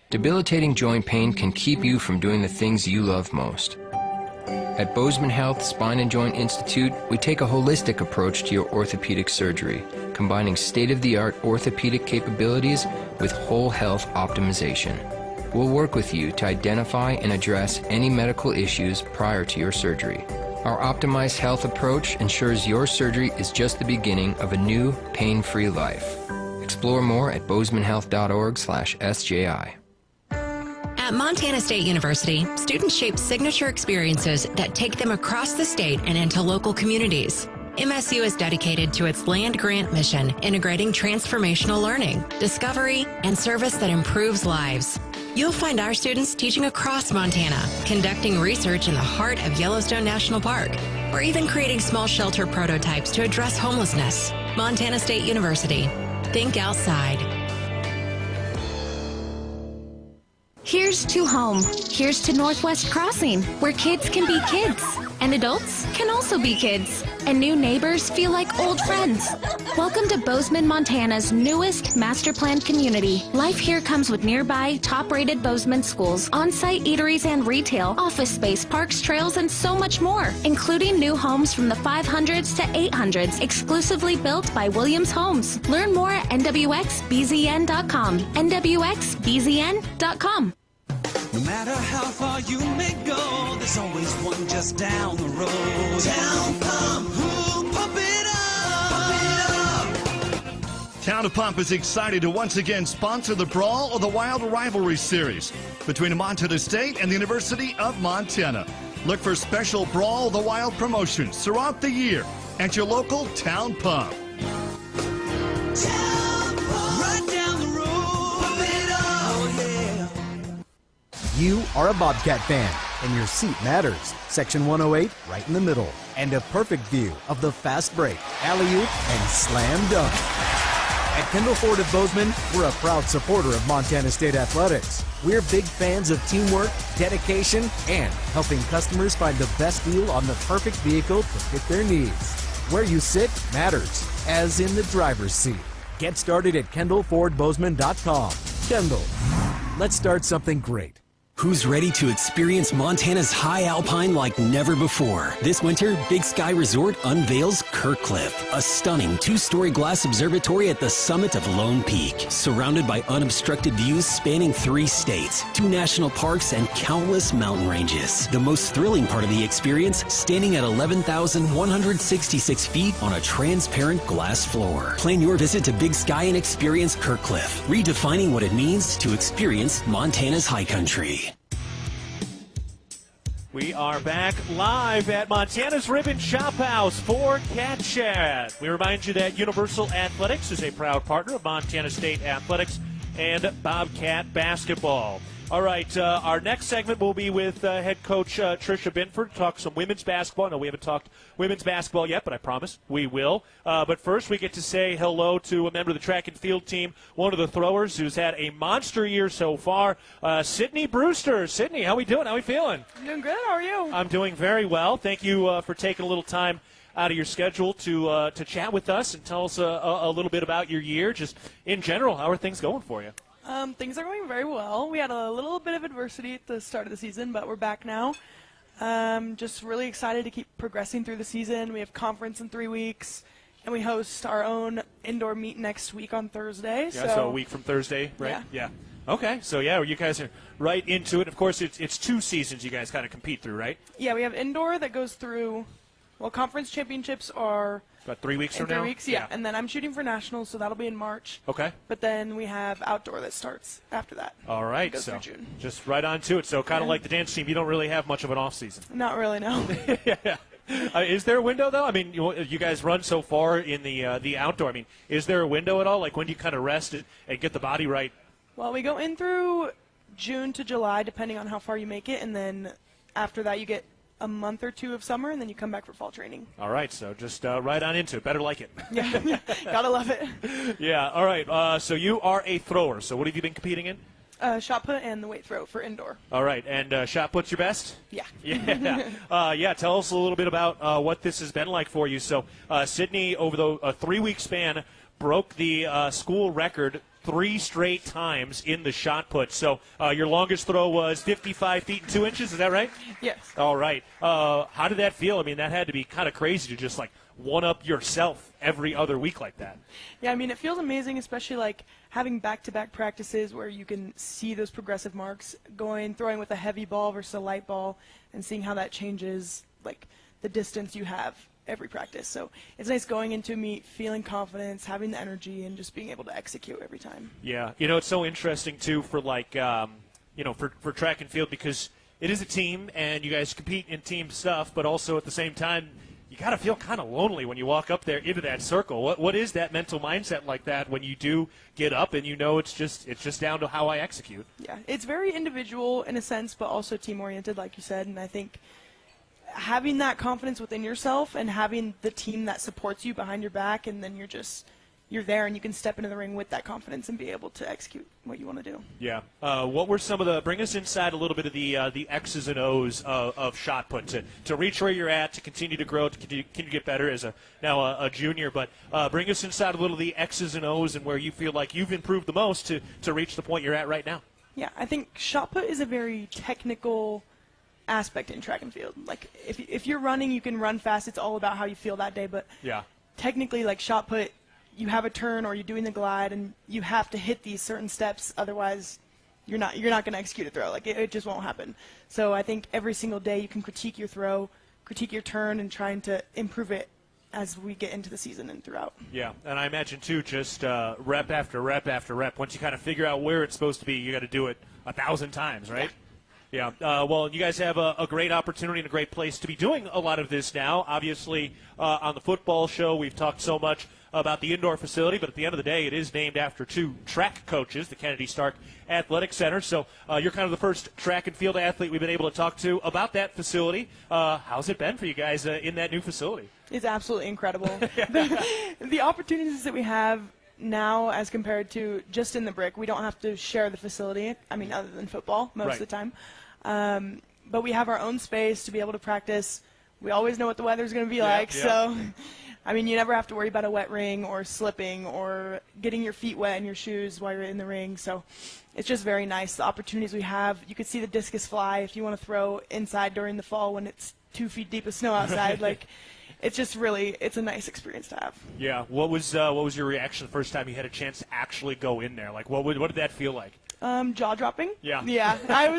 S1: Debilitating joint pain can keep you from doing the things you love most. At Bozeman Health Spine and Joint Institute, we take a holistic approach to your orthopedic surgery, combining state-of-the-art orthopedic capabilities with whole health optimization. We'll work with you to identify and address any medical issues prior to your surgery. Our optimized health approach ensures your surgery is just the beginning of a new, pain-free life. Explore more at bozemanhealth.org/SJI.
S10: At Montana State University, students shape signature experiences that take them across the state and into local communities. MSU is dedicated to its land grant mission, integrating transformational learning, discovery, and service that improves lives. You'll find our students teaching across Montana, conducting research in the heart of Yellowstone National Park, or even creating small shelter prototypes to address homelessness. Montana State University. Think outside.
S2: Here's to home. Here's to Northwest Crossing, where kids can be kids, and adults can also be kids, and new neighbors feel like old friends. Welcome to Bozeman, Montana's newest master planned community. Life here comes with nearby, top-rated Bozeman schools, on-site eateries and retail, office space, parks, trails, and so much more, including new homes from the 500s to 800s, exclusively built by Williams Homes. Learn more at nwxbzn.com. nwxbzn.com.
S11: No matter how far you may go, there's always one just down the road. Town Pump, who pump it up, pump it up.
S12: Town of Pump is excited to once again sponsor the Brawl of the Wild Rivalry Series between Montana State and the University of Montana. Look for special Brawl of the Wild promotions throughout the year at your local Town Pump.
S11: Town Pump, right down the road, pump it up, oh yeah.
S13: You are a Bobcat fan, and your seat matters. Section 108, right in the middle. And a perfect view of the fast break, alley-oop, and slam dunk. At Kendall Ford of Bozeman, we're a proud supporter of Montana State Athletics. We're big fans of teamwork, dedication, and helping customers find the best deal on the perfect vehicle to fit their needs. Where you sit matters, as in the driver's seat. Get started at KendallFordBozeman.com. Kendall, let's start something great.
S9: Who's ready to experience Montana's high alpine like never before? This winter, Big Sky Resort unveils Kirkcliff, a stunning two-story glass observatory at the summit of Lone Peak, surrounded by unobstructed views spanning 3 states, 2 national parks, and countless mountain ranges. The most thrilling part of the experience, standing at 11,166 feet on a transparent glass floor. Plan your visit to Big Sky and experience Kirkcliff, redefining what it means to experience Montana's high country.
S3: We are back live at Montana's Ribbon Shop House for Cat Chat. We remind you that Universal Athletics is a proud partner of Montana State Athletics and Bobcat basketball. All right, our next segment will be with head coach Tricia Binford, talk some women's basketball. No, we haven't talked women's basketball yet, but I promise we will. But first, we get to say hello to a member of the track and field team, one of the throwers who's had a monster year so far, Sydney Brewster. Sydney, how we doing? How we feeling?
S4: I'm doing good. How are you?
S3: I'm doing very well. Thank you for taking a little time out of your schedule to chat with us and tell us a little bit about your year. Just in general, how are things going for you?
S4: Things are going very well. We had a little bit of adversity at the start of the season, but we're back now. Just really excited to keep progressing through the season. We have conference in 3 weeks, and we host our own indoor meet next week on Thursday.
S3: Yeah, so a week from Thursday, right? Yeah. Okay, so yeah, you guys are right into it. Of course, it's 2 seasons you guys kind of compete through, right?
S4: Yeah, we have indoor that goes through, well, conference championships are
S3: about 3 weeks from now?
S4: 3 weeks, yeah. And then I'm shooting for nationals, so that'll be in March.
S3: Okay.
S4: But then we have outdoor that starts after that.
S3: All right,
S4: goes
S3: so
S4: through June.
S3: just right on to it. So kind of like the dance team, you don't really have much of an off season.
S4: Not really, no.
S3: Yeah. Is there a window though? I mean, you guys run so far in the outdoor. I mean, is there a window at all? Like when do you kind of rest and get the body right?
S4: Well, we go in through June to July, depending on how far you make it, and then after that you get a month or 2 of summer, and then you come back for fall training.
S3: All right, so just right on into it. Better like it.
S4: Yeah, gotta love it.
S3: Yeah, all right. So you are a thrower. So what have you been competing in?
S4: Shot put and the weight throw for indoor.
S3: All right, and shot put's your best?
S4: Yeah.
S3: Yeah, tell us a little bit about what this has been like for you. So Sydney, over the 3-week span, broke the school record 3 straight times in the shot put. So your longest throw was 55 feet and 2 inches. Is that right?
S4: Yes.
S3: All right. How did that feel? I mean, that had to be kind of crazy to just like one-up yourself every other week like that.
S4: Yeah, I mean, it feels amazing, especially like having back-to-back practices where you can see those progressive marks, throwing with a heavy ball versus a light ball, and seeing how that changes like the distance you have every practice. So it's nice going into a meet, feeling confidence, having the energy, and just being able to execute every time.
S3: Yeah, it's so interesting too for like for track and field, because it is a team and you guys compete in team stuff, but also at the same time you got to feel kind of lonely when you walk up there into that circle. What is that mental mindset like that when you do get up and you know it's just down to how I execute?
S4: Yeah, it's very individual in a sense, but also team-oriented, like you said, and I think having that confidence within yourself and having the team that supports you behind your back, and then you're there and you can step into the ring with that confidence and be able to execute what you want to do.
S3: Yeah. What were some of the – bring us inside a little bit of the X's and O's of shot put to reach where you're at, to continue to grow, to continue to get better as now a junior. But bring us inside a little of the X's and O's and where you feel like you've improved the most to reach the point you're at right now.
S4: Yeah, I think shot put is a very technical aspect in track and field. Like if you're running, you can run fast. It's all about how you feel that day. But
S3: yeah,
S4: technically, like shot put, you have a turn or you're doing the glide and you have to hit these certain steps, otherwise you're not going to execute a throw. Like it just won't happen. So I think every single day you can critique your throw, critique your turn, and trying to improve it as we get into the season and throughout.
S3: Yeah, and I imagine too, just rep after rep after rep. Once you kind of figure out where it's supposed to be, you got to do it 1,000 times, right? Yeah. Well, you guys have a great opportunity and a great place to be doing a lot of this now. Obviously, on the football show, we've talked so much about the indoor facility, but at the end of the day, it is named after 2 track coaches, the Kennedy Stark Athletic Center. So you're kind of the first track and field athlete we've been able to talk to about that facility. How's it been for you guys in that new facility?
S4: It's absolutely incredible. The opportunities that we have now as compared to just in the brick, we don't have to share the facility, I mean, other than football most of the time. But we have our own space to be able to practice. We always know what the weather's going to be like, so I mean, you never have to worry about a wet ring or slipping or getting your feet wet in your shoes while you're in the ring. So it's just very nice, the opportunities we have. You could see the discus fly if you want to throw inside during the fall when it's 2 feet deep of snow outside. Like, it's just really, it's a nice experience to have.
S3: Yeah. What was your reaction the first time you had a chance to actually go in there? Like, what did that feel like?
S4: Jaw dropping.
S3: Yeah.
S4: Yeah. I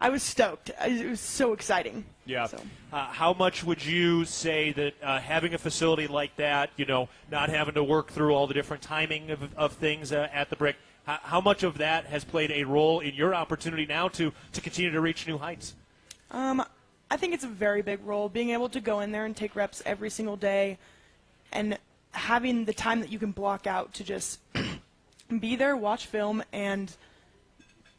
S4: was stoked. It was so exciting.
S3: Yeah.
S4: So.
S3: How much would you say that having a facility like that, you know, not having to work through all the different timing of things at the brick, how much of that has played a role in your opportunity now to continue to reach new heights?
S4: I think it's a very big role, being able to go in there and take reps every single day and having the time that you can block out to just be there, watch film, and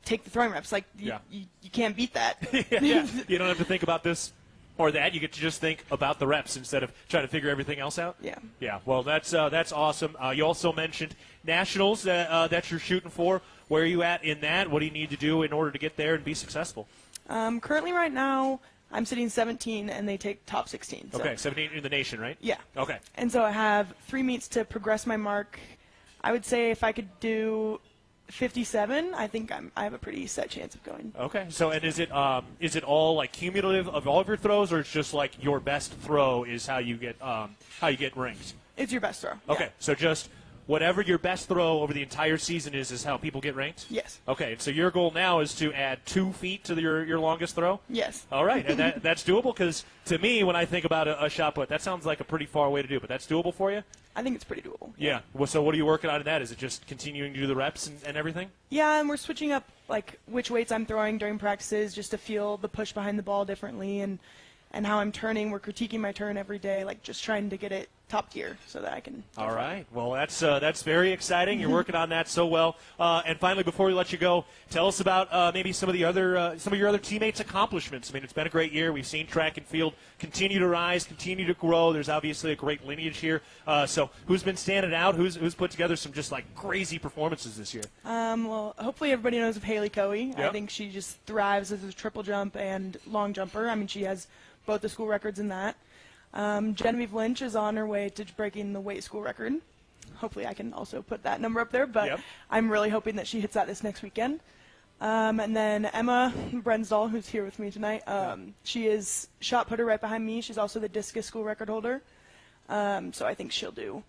S4: take the throwing reps. Like, you can't beat that.
S3: Yeah. You don't have to think about this or that. You get to just think about the reps instead of trying to figure everything else out.
S4: Yeah.
S3: Yeah. Well, that's awesome. You also mentioned nationals that you're shooting for. Where are you at in that? What do you need to do in order to get there and be successful?
S4: Currently right now, I'm sitting 17, and they take top 16. So.
S3: Okay, 17 in the nation, right?
S4: Yeah.
S3: Okay.
S4: And so I have 3 meets to progress my mark. I would say if I could do 57, I think I have a pretty set chance of going.
S3: Okay. So, and is it all like cumulative of all of your throws, or it's just like your best throw is how you get ranked?
S4: It's your best throw.
S3: Okay.
S4: Yeah.
S3: So just whatever your best throw over the entire season is how people get ranked?
S4: Yes.
S3: Okay. So your goal now is to add 2 feet to your longest throw?
S4: Yes.
S3: All right. And that's doable, because to me, when I think about a shot put, that sounds like a pretty far way to do, but that's doable for you?
S4: I think it's pretty doable.
S3: Yeah. Well, so what are you working on in that? Is it just continuing to do the reps and everything?
S4: Yeah, and we're switching up like which weights I'm throwing during practices just to feel the push behind the ball differently, and how I'm turning. We're critiquing my turn every day, like just trying to get it top gear so that I can.
S3: All right. Well, that's very exciting. You're working on that so well. And finally, before we let you go, tell us about maybe some of your other teammates' accomplishments. I mean, it's been a great year. We've seen track and field continue to rise, continue to grow. There's obviously a great lineage here. So, who's been standing out? Who's put together some just like crazy performances this year?
S4: Well, hopefully everybody knows of Haley Coey.
S3: Yep.
S4: I think she just thrives as a triple jump and long jumper. I mean, she has both the school records in that. Genevieve Lynch is on her way to breaking the weight school record. Hopefully I can also put that number up there, but I'm really hoping that she hits that this next weekend. And then Emma Brensdahl, who's here with me tonight, she is shot putter right behind me. She's also the discus school record holder. So I think she'll do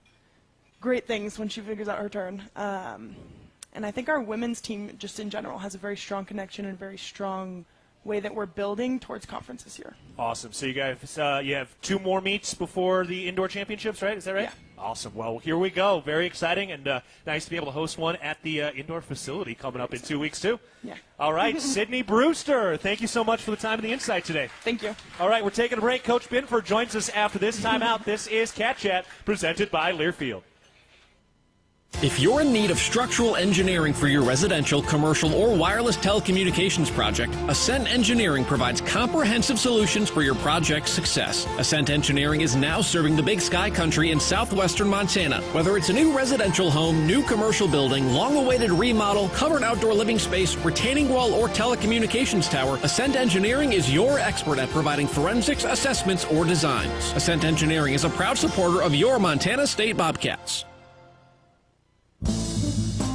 S4: great things when she figures out her turn. And I think our women's team, just in general, has a very strong connection and very strong way that we're building towards conference this year.
S3: Awesome. So you guys, you have 2 more meets before the indoor championships, right? Is that right?
S4: Yeah.
S3: Awesome. Well, here we go. Very exciting, and nice to be able to host one at the indoor facility coming up in 2 weeks, too.
S4: Yeah.
S3: All right, Sydney Brewster, thank you so much for the time and the insight today.
S4: Thank you.
S3: All right, we're taking a break. Coach Binford joins us after this timeout. This is Cat Chat, presented by Learfield.
S5: If you're in need of structural engineering for your residential, commercial, or wireless telecommunications project, Ascent Engineering provides comprehensive solutions for your project's success. Ascent Engineering is now serving the Big Sky Country in southwestern Montana. Whether it's a new residential home, new commercial building, long-awaited remodel, covered outdoor living space, retaining wall, or telecommunications tower, Ascent Engineering is your expert at providing forensics assessments or designs. Ascent Engineering is a proud supporter of your Montana State Bobcats.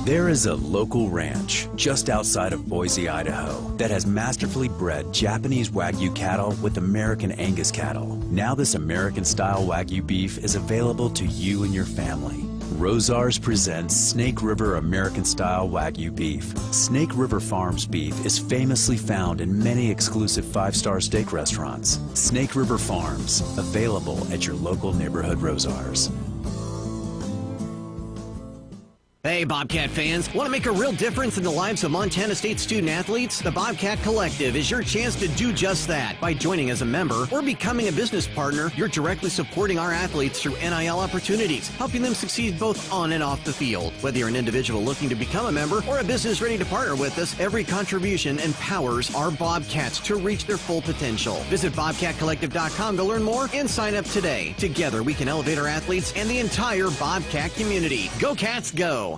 S6: There is a local ranch just outside of Boise, Idaho, that has masterfully bred Japanese Wagyu cattle with American Angus cattle. Now this American-style Wagyu beef is available to you and your family. Rosars presents Snake River American-style Wagyu beef. Snake River Farms beef is famously found in many exclusive five-star steak restaurants. Snake River Farms, available at your local neighborhood Rosars.
S15: Hey, Bobcat fans. Want to make a real difference in the lives of Montana State student-athletes? The Bobcat Collective is your chance to do just that. By joining as a member or becoming a business partner, you're directly supporting our athletes through NIL opportunities, helping them succeed both on and off the field. Whether you're an individual looking to become a member or a business ready to partner with us, every contribution empowers our Bobcats to reach their full potential. Visit BobcatCollective.com to learn more and sign up today. Together, we can elevate our athletes and the entire Bobcat community. Go Cats, go!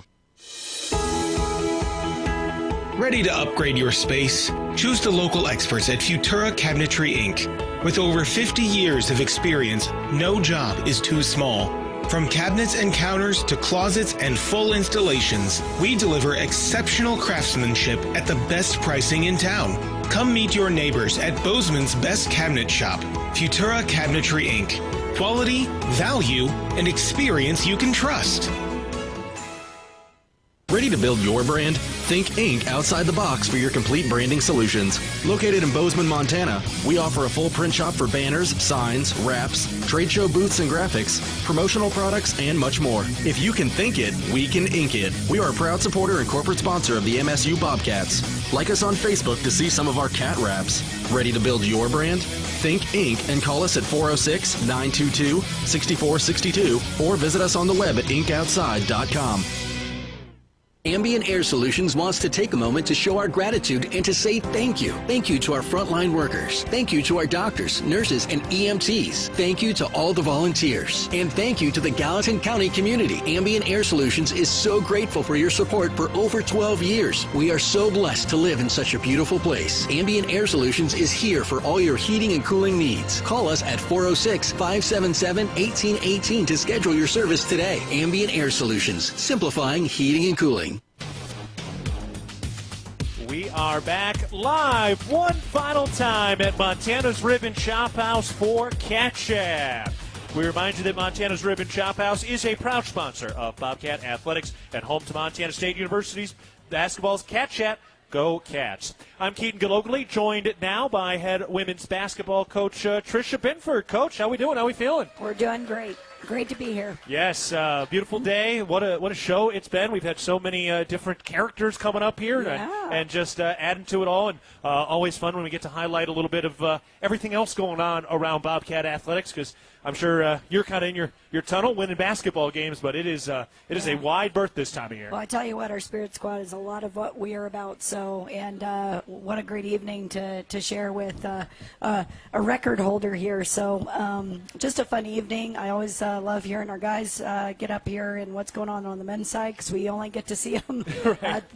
S7: Ready to upgrade your space? Choose the local experts at Futura Cabinetry Inc. With over 50 years of experience, no job is too small. From cabinets and counters to closets and full installations, we deliver exceptional craftsmanship at the best pricing in town. Come meet your neighbors at Bozeman's Best Cabinet Shop, Futura Cabinetry Inc. Quality, value, and experience you can trust.
S16: Ready to build your brand? Think Inc. outside the box for your complete branding solutions. Located in Bozeman, Montana, we offer a full print shop for banners, signs, wraps, trade show booths and graphics, promotional products, and much more. If you can think it, we can ink it. We are a proud supporter and corporate sponsor of the MSU Bobcats. Like us on Facebook to see some of our cat wraps. Ready to build your brand? Think Inc. and call us at 406-922-6462 or visit us on the web at inkoutside.com.
S8: Ambient Air Solutions wants to take a moment to show our gratitude and to say thank you. Thank you to our frontline workers. Thank you to our doctors, nurses, and EMTs. Thank you to all the volunteers. And thank you to the Gallatin County community. Ambient Air Solutions is so grateful for your support for over 12 years. We are so blessed to live in such a beautiful place. Ambient Air Solutions is here for all your heating and cooling needs. Call us at 406-577-1818 to schedule your service today. Ambient Air Solutions, simplifying heating and cooling.
S3: We are back live one final time at Montana's Ribbon Chop House for Cat Chat. We remind you that Montana's Ribbon Chop House is a proud sponsor of Bobcat Athletics and home to Montana State University's basketball's Cat Chat. Go Cats. I'm Keaton Gillogly, joined now by head women's basketball coach Tricia Binford. Coach, how we doing? How we feeling?
S14: We're doing great. Great to be here.
S3: Yes, beautiful day. What a show it's been. We've had so many different characters coming up here and just adding to it all. And always fun when we get to highlight a little bit of everything else going on around Bobcat Athletics, because I'm sure you're kind of in your tunnel winning basketball games, but it is a wide berth this time of year.
S14: Well, I tell you what, our Spirit Squad is a lot of what we are about. So, and what a great evening to share with a record holder here. So, just a fun evening. I always love hearing our guys get up here and what's going on the men's side, because we only get to see them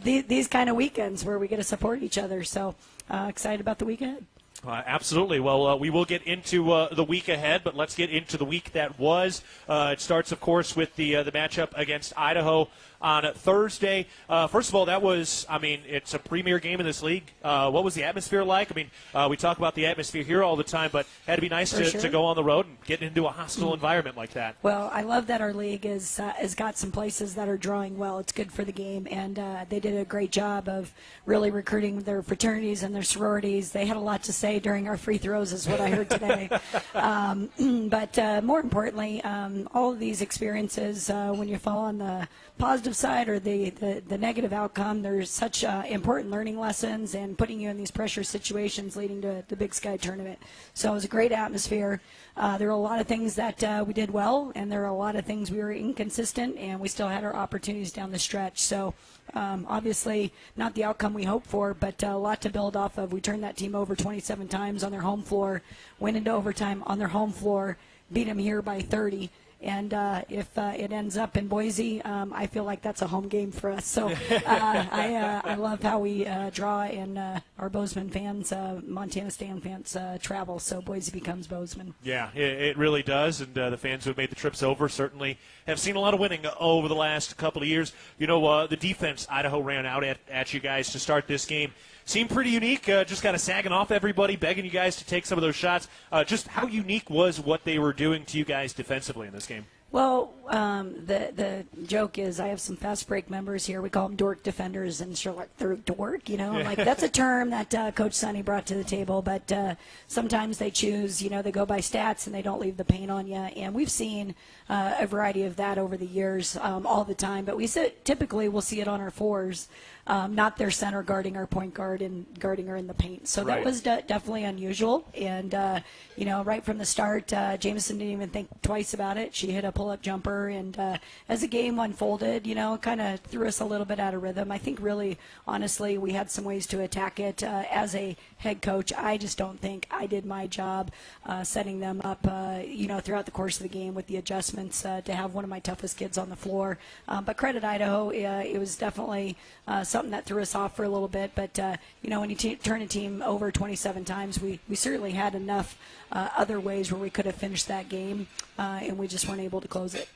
S14: these kind of weekends where we get to support each other. So, excited about the weekend.
S3: Absolutely. Well, we will get into the week ahead, but let's get into the week that was. It starts, of course, with the matchup against Idaho on Thursday. First of all, it's a premier game in this league. What was the atmosphere like? I mean, we talk about the atmosphere here all the time, but it had to be nice to go on the road and get into a hostile environment like that.
S14: Well, I love that our league has got some places that are drawing well. It's good for the game, and they did a great job of really recruiting their fraternities and their sororities. They had a lot to say say during our free throws is what I heard today. But more importantly, all of these experiences, when you fall on the positive side or the negative outcome, there's such important learning lessons and putting you in these pressure situations leading to the Big Sky tournament. So it was a great atmosphere. There were a lot of things that we did well, and there were a lot of things we were inconsistent, and we still had our opportunities down the stretch. So obviously not the outcome we hoped for, but a lot to build off of. We turned that team over 27 times on their home floor, went into overtime on their home floor, beat them here by 30. And if it ends up in Boise, I feel like that's a home game for us. So I love how we draw, and our Bozeman fans, Montana Stan fans, travel. So Boise becomes Bozeman.
S3: Yeah, it really does. And the fans who have made the trips over certainly have seen a lot of winning over the last couple of years. You know, the defense Idaho ran out at you guys to start this game seemed pretty unique, just kind of sagging off everybody, begging you guys to take some of those shots. Just how unique was what they were doing to you guys defensively in this game?
S14: Well, the joke is I have some fast break members here. We call them dork defenders, and sure, like they're dork, you know. Like that's a term that Coach Sonny brought to the table. But sometimes they choose, you know, they go by stats and they don't leave the paint on you. And we've seen a variety of that over the years, all the time. But typically we'll see it on our fours. Not their center guarding our point guard and guarding her in the paint. So that was definitely unusual. And, you know, right from the start, Jamison didn't even think twice about it. She hit a pull-up jumper. And as the game unfolded, you know, it kind of threw us a little bit out of rhythm. I think really, honestly, we had some ways to attack it. As a head coach, I just don't think I did my job setting them up, you know, throughout the course of the game with the adjustments to have one of my toughest kids on the floor. But credit Idaho, it was definitely something that threw us off for a little bit. But, you know, when you turn a team over 27 times, we certainly had enough other ways where we could have finished that game, and we just weren't able to close it.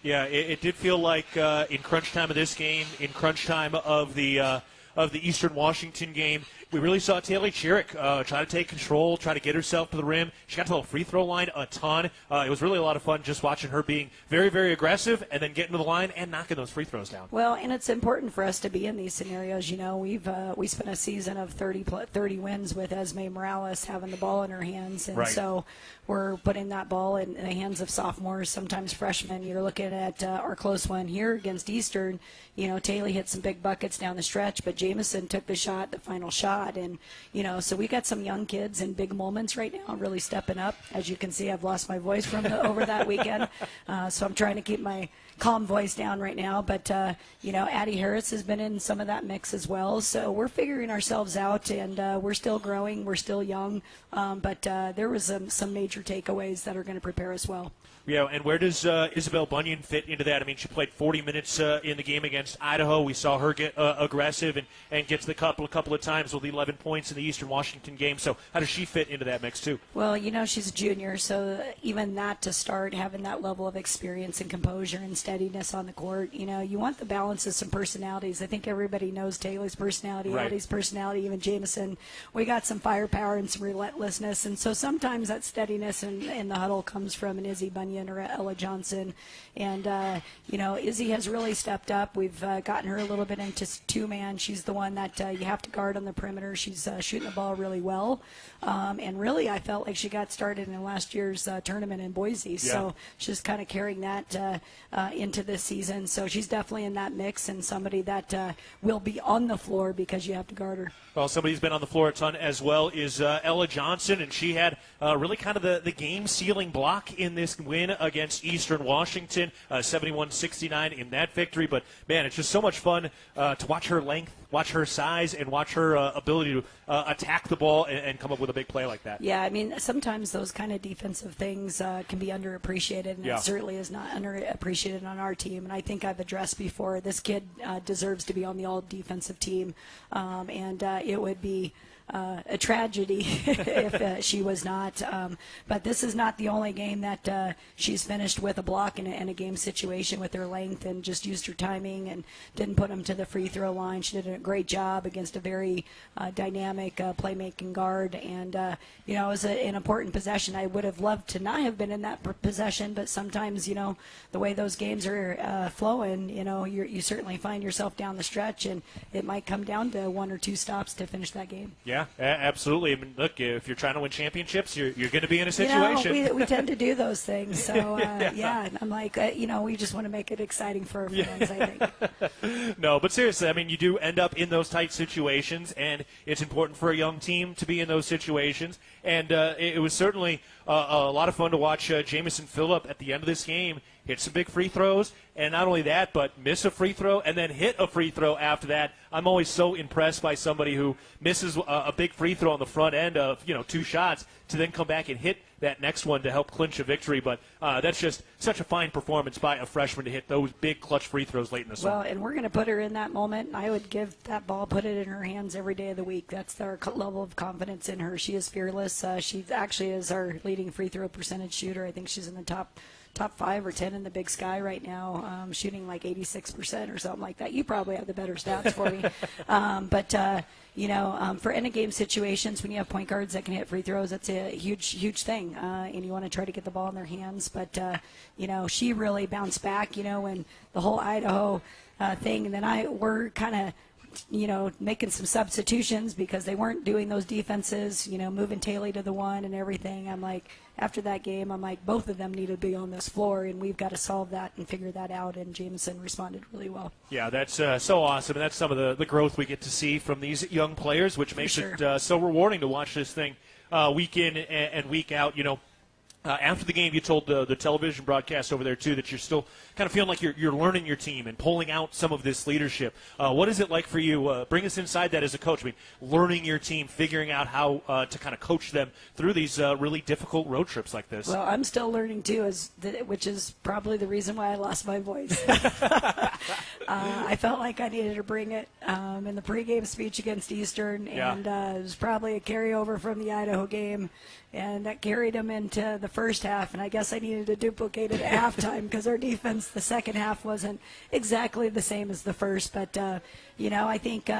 S3: Yeah, it did feel like in crunch time of this game, in crunch time of the Eastern Washington game, we really saw Taylor Chirick try to take control, try to get herself to the rim. She got to the free throw line a ton. It was really a lot of fun just watching her being very, very aggressive and then getting to the line and knocking those free throws down.
S14: Well, and it's important for us to be in these scenarios. You know, we spent a season of 30 wins with Esme Morales having the ball in her hands, and so we're putting that ball in the hands of sophomores, sometimes freshmen. You're looking at our close one here against Eastern. You know, Taylor hit some big buckets down the stretch, but Jamison took the final shot. And, you know, so we got some young kids in big moments right now really stepping up. As you can see, I've lost my voice from over that weekend. So I'm trying to keep my calm voice down right now. But, you know, Addie Harris has been in some of that mix as well. So we're figuring ourselves out, and we're still growing. We're still young. But there was some major takeaways that are going to prepare us well.
S3: Yeah, and where does Isabel Bunyan fit into that? I mean, she played 40 minutes in the game against Idaho. We saw her get aggressive and gets the couple of times with 11 points in the Eastern Washington game. So how does she fit into that mix, too?
S14: Well, you know, she's a junior, so even that to start, having that level of experience and composure and steadiness on the court, you know, you want the balance of some personalities. I think everybody knows Taylor's personality, Addie's personality, even Jamison. We got some firepower and some relentlessness, and so sometimes that steadiness in the huddle comes from an Izzy Bunyan or Ella Johnson. And, you know, Izzy has really stepped up. We've gotten her a little bit into two-man. She's the one that you have to guard on the perimeter. She's shooting the ball really well. And really, I felt like she got started in last year's tournament in Boise. So she's kind of carrying that into this season. So she's definitely in that mix and somebody that will be on the floor because you have to guard her.
S3: Well, somebody who's been on the floor a ton as well is Ella Johnson, and she had really kind of the game-sealing block in this win against Eastern Washington, 71-69 in that victory. But, man, it's just so much fun to watch her length, watch her size, and watch her ability to attack the ball and come up with a big play like that.
S14: Yeah, I mean, sometimes those kind of defensive things can be underappreciated, and it certainly is not underappreciated on our team. And I think I've addressed before, this kid deserves to be on the all-defensive team, and it would be a tragedy if she was not. But this is not the only game that she's finished with a block in a game situation with her length and just used her timing and didn't put them to the free throw line. She did a great job against a very dynamic playmaking guard. And, you know, it was an important possession. I would have loved to not have been in that possession, but sometimes, you know, the way those games are flowing, you know, you certainly find yourself down the stretch, and it might come down to one or two stops to finish that game.
S3: Yeah. Yeah, absolutely. I mean, look, if you're trying to win championships, you're going to be in a situation.
S14: You know, we tend to do those things. So, yeah, and I'm like, we just want to make it exciting for our fans, I think.
S3: No, but seriously, I mean, you do end up in those tight situations, and it's important for a young team to be in those situations. And it was certainly a lot of fun to watch Jamison Phillip at the end of this game hit some big free throws, and not only that, but miss a free throw and then hit a free throw after that. I'm always so impressed by somebody who misses a big free throw on the front end of 2 shots to then come back and hit that next one to help clinch a victory. But that's just such a fine performance by a freshman to hit those big clutch free throws late in the summer.
S14: Well, and we're going to put her in that moment. I would give that ball, put it in her hands every day of the week. That's our level of confidence in her. She is fearless. She actually is our leading free throw percentage shooter. I think she's in the top 5 or 10 in the Big Sky right now, shooting like 86% or something like that. You probably have the better stats for me. For end-of-game situations, when you have point guards that can hit free throws, that's a huge thing, and you want to try to get the ball in their hands. But, she really bounced back, when the whole Idaho thing, and then we're kind of making some substitutions because they weren't doing those defenses, moving Taylor to the one and everything. I'm like, after that game, both of them need to be on this floor, and we've got to solve that and figure that out, and Jameson responded really well.
S3: Yeah, that's so awesome, and that's some of the growth we get to see from these young players, which makes it so rewarding to watch this thing week in and week out. After the game, you told the television broadcast over there, too, that you're still kind of feeling like you're learning your team and pulling out some of this leadership. What is it like for you? Bring us inside that as a coach. I mean, learning your team, figuring out how to kind of coach them through these really difficult road trips like this.
S14: Well, I'm still learning, too, which is probably the reason why I lost my voice. I felt like I needed to bring it in the pregame speech against Eastern, and it was probably a carryover from the Idaho game. And that carried them into the first half, and I guess I needed to duplicate it at halftime because our defense, the second half, wasn't exactly the same as the first. But, I think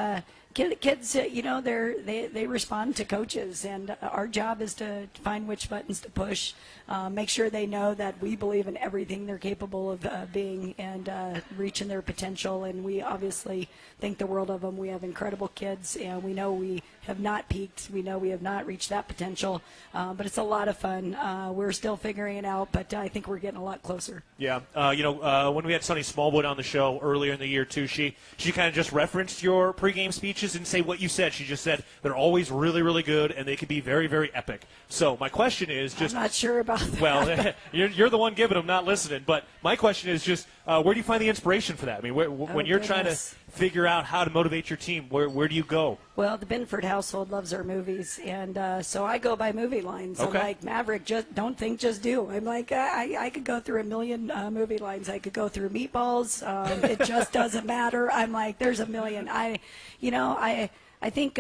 S14: kids, they respond to coaches, and our job is to find which buttons to push, make sure they know that we believe in everything they're capable of being and reaching their potential. And we obviously think the world of them. We have incredible kids, and we know we have not peaked. We know we have not reached that potential, but it's a lot of fun. We're still figuring it out, but I think we're getting a lot closer.
S3: Yeah, when we had Sonny Smallwood on the show earlier in the year, too, she kind of just referenced your pregame speeches and say what you said. She just said they're always really, really good, and they can be very, very epic. So my question is just...
S14: I'm not sure about that.
S3: Well, you're the one giving them, not listening. But my question is just, where do you find the inspiration for that? I mean, when you're trying to figure out how to motivate your team, where do you go?
S14: Well, the Binford household loves our movies, and so I go by movie lines.
S3: Okay.
S14: I'm like, Maverick, just don't think, just do. I'm like, I could go through a million movie lines. I could go through Meatballs. It just doesn't matter. I'm like, there's a million. I think,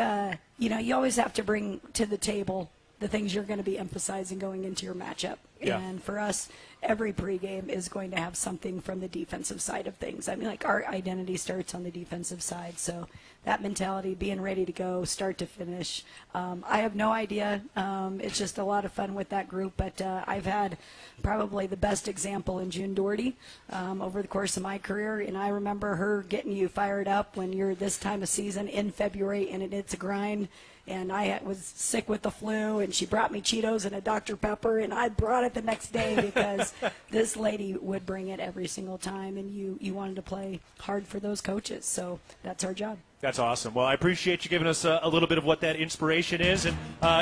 S14: you always have to bring to the table the things you're going to be emphasizing going into your matchup. Yeah. And for us, every pregame is going to have something from the defensive side of things. I mean, like, our identity starts on the defensive side. So that mentality, being ready to go, start to finish. I have no idea. It's just a lot of fun with that group. But I've had probably the best example in June Doherty over the course of my career. And I remember her getting you fired up when you're this time of season in February, and it's a grind. And I was sick with the flu, and she brought me Cheetos and a Dr. Pepper, and I brought it the next day because this lady would bring it every single time, and you wanted to play hard for those coaches. So that's our job.
S3: That's awesome. Well, I appreciate you giving us a little bit of what that inspiration is, and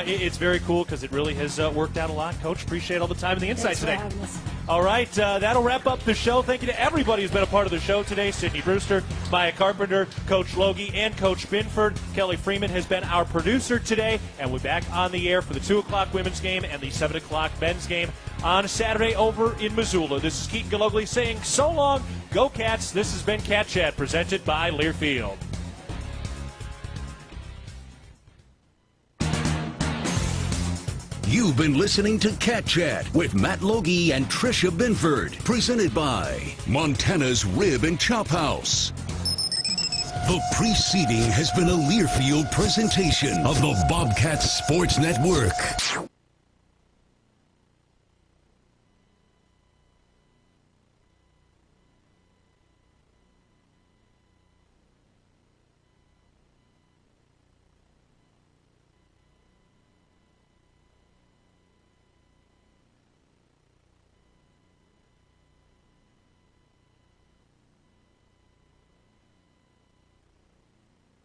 S3: it's very cool because it really has worked out a lot. Coach, appreciate all the time and the insight today.
S14: Thanks for having us.
S3: All right, that'll wrap up the show. Thank you to everybody who's been a part of the show today. Sydney Brewster, Maya Carpenter, Coach Logie, and Coach Binford. Kelly Freeman has been our producer today, and we're back on the air for the 2 o'clock women's game and the 7 o'clock men's game on Saturday over in Missoula. This is Keaton Gillogly saying so long. Go Cats. This has been Cat Chat presented by Learfield.
S17: You've been listening to Cat Chat with Matt Logie and Tricia Binford, presented by Montana's Rib and Chop House. The preceding has been a Learfield presentation of the Bobcats Sports Network.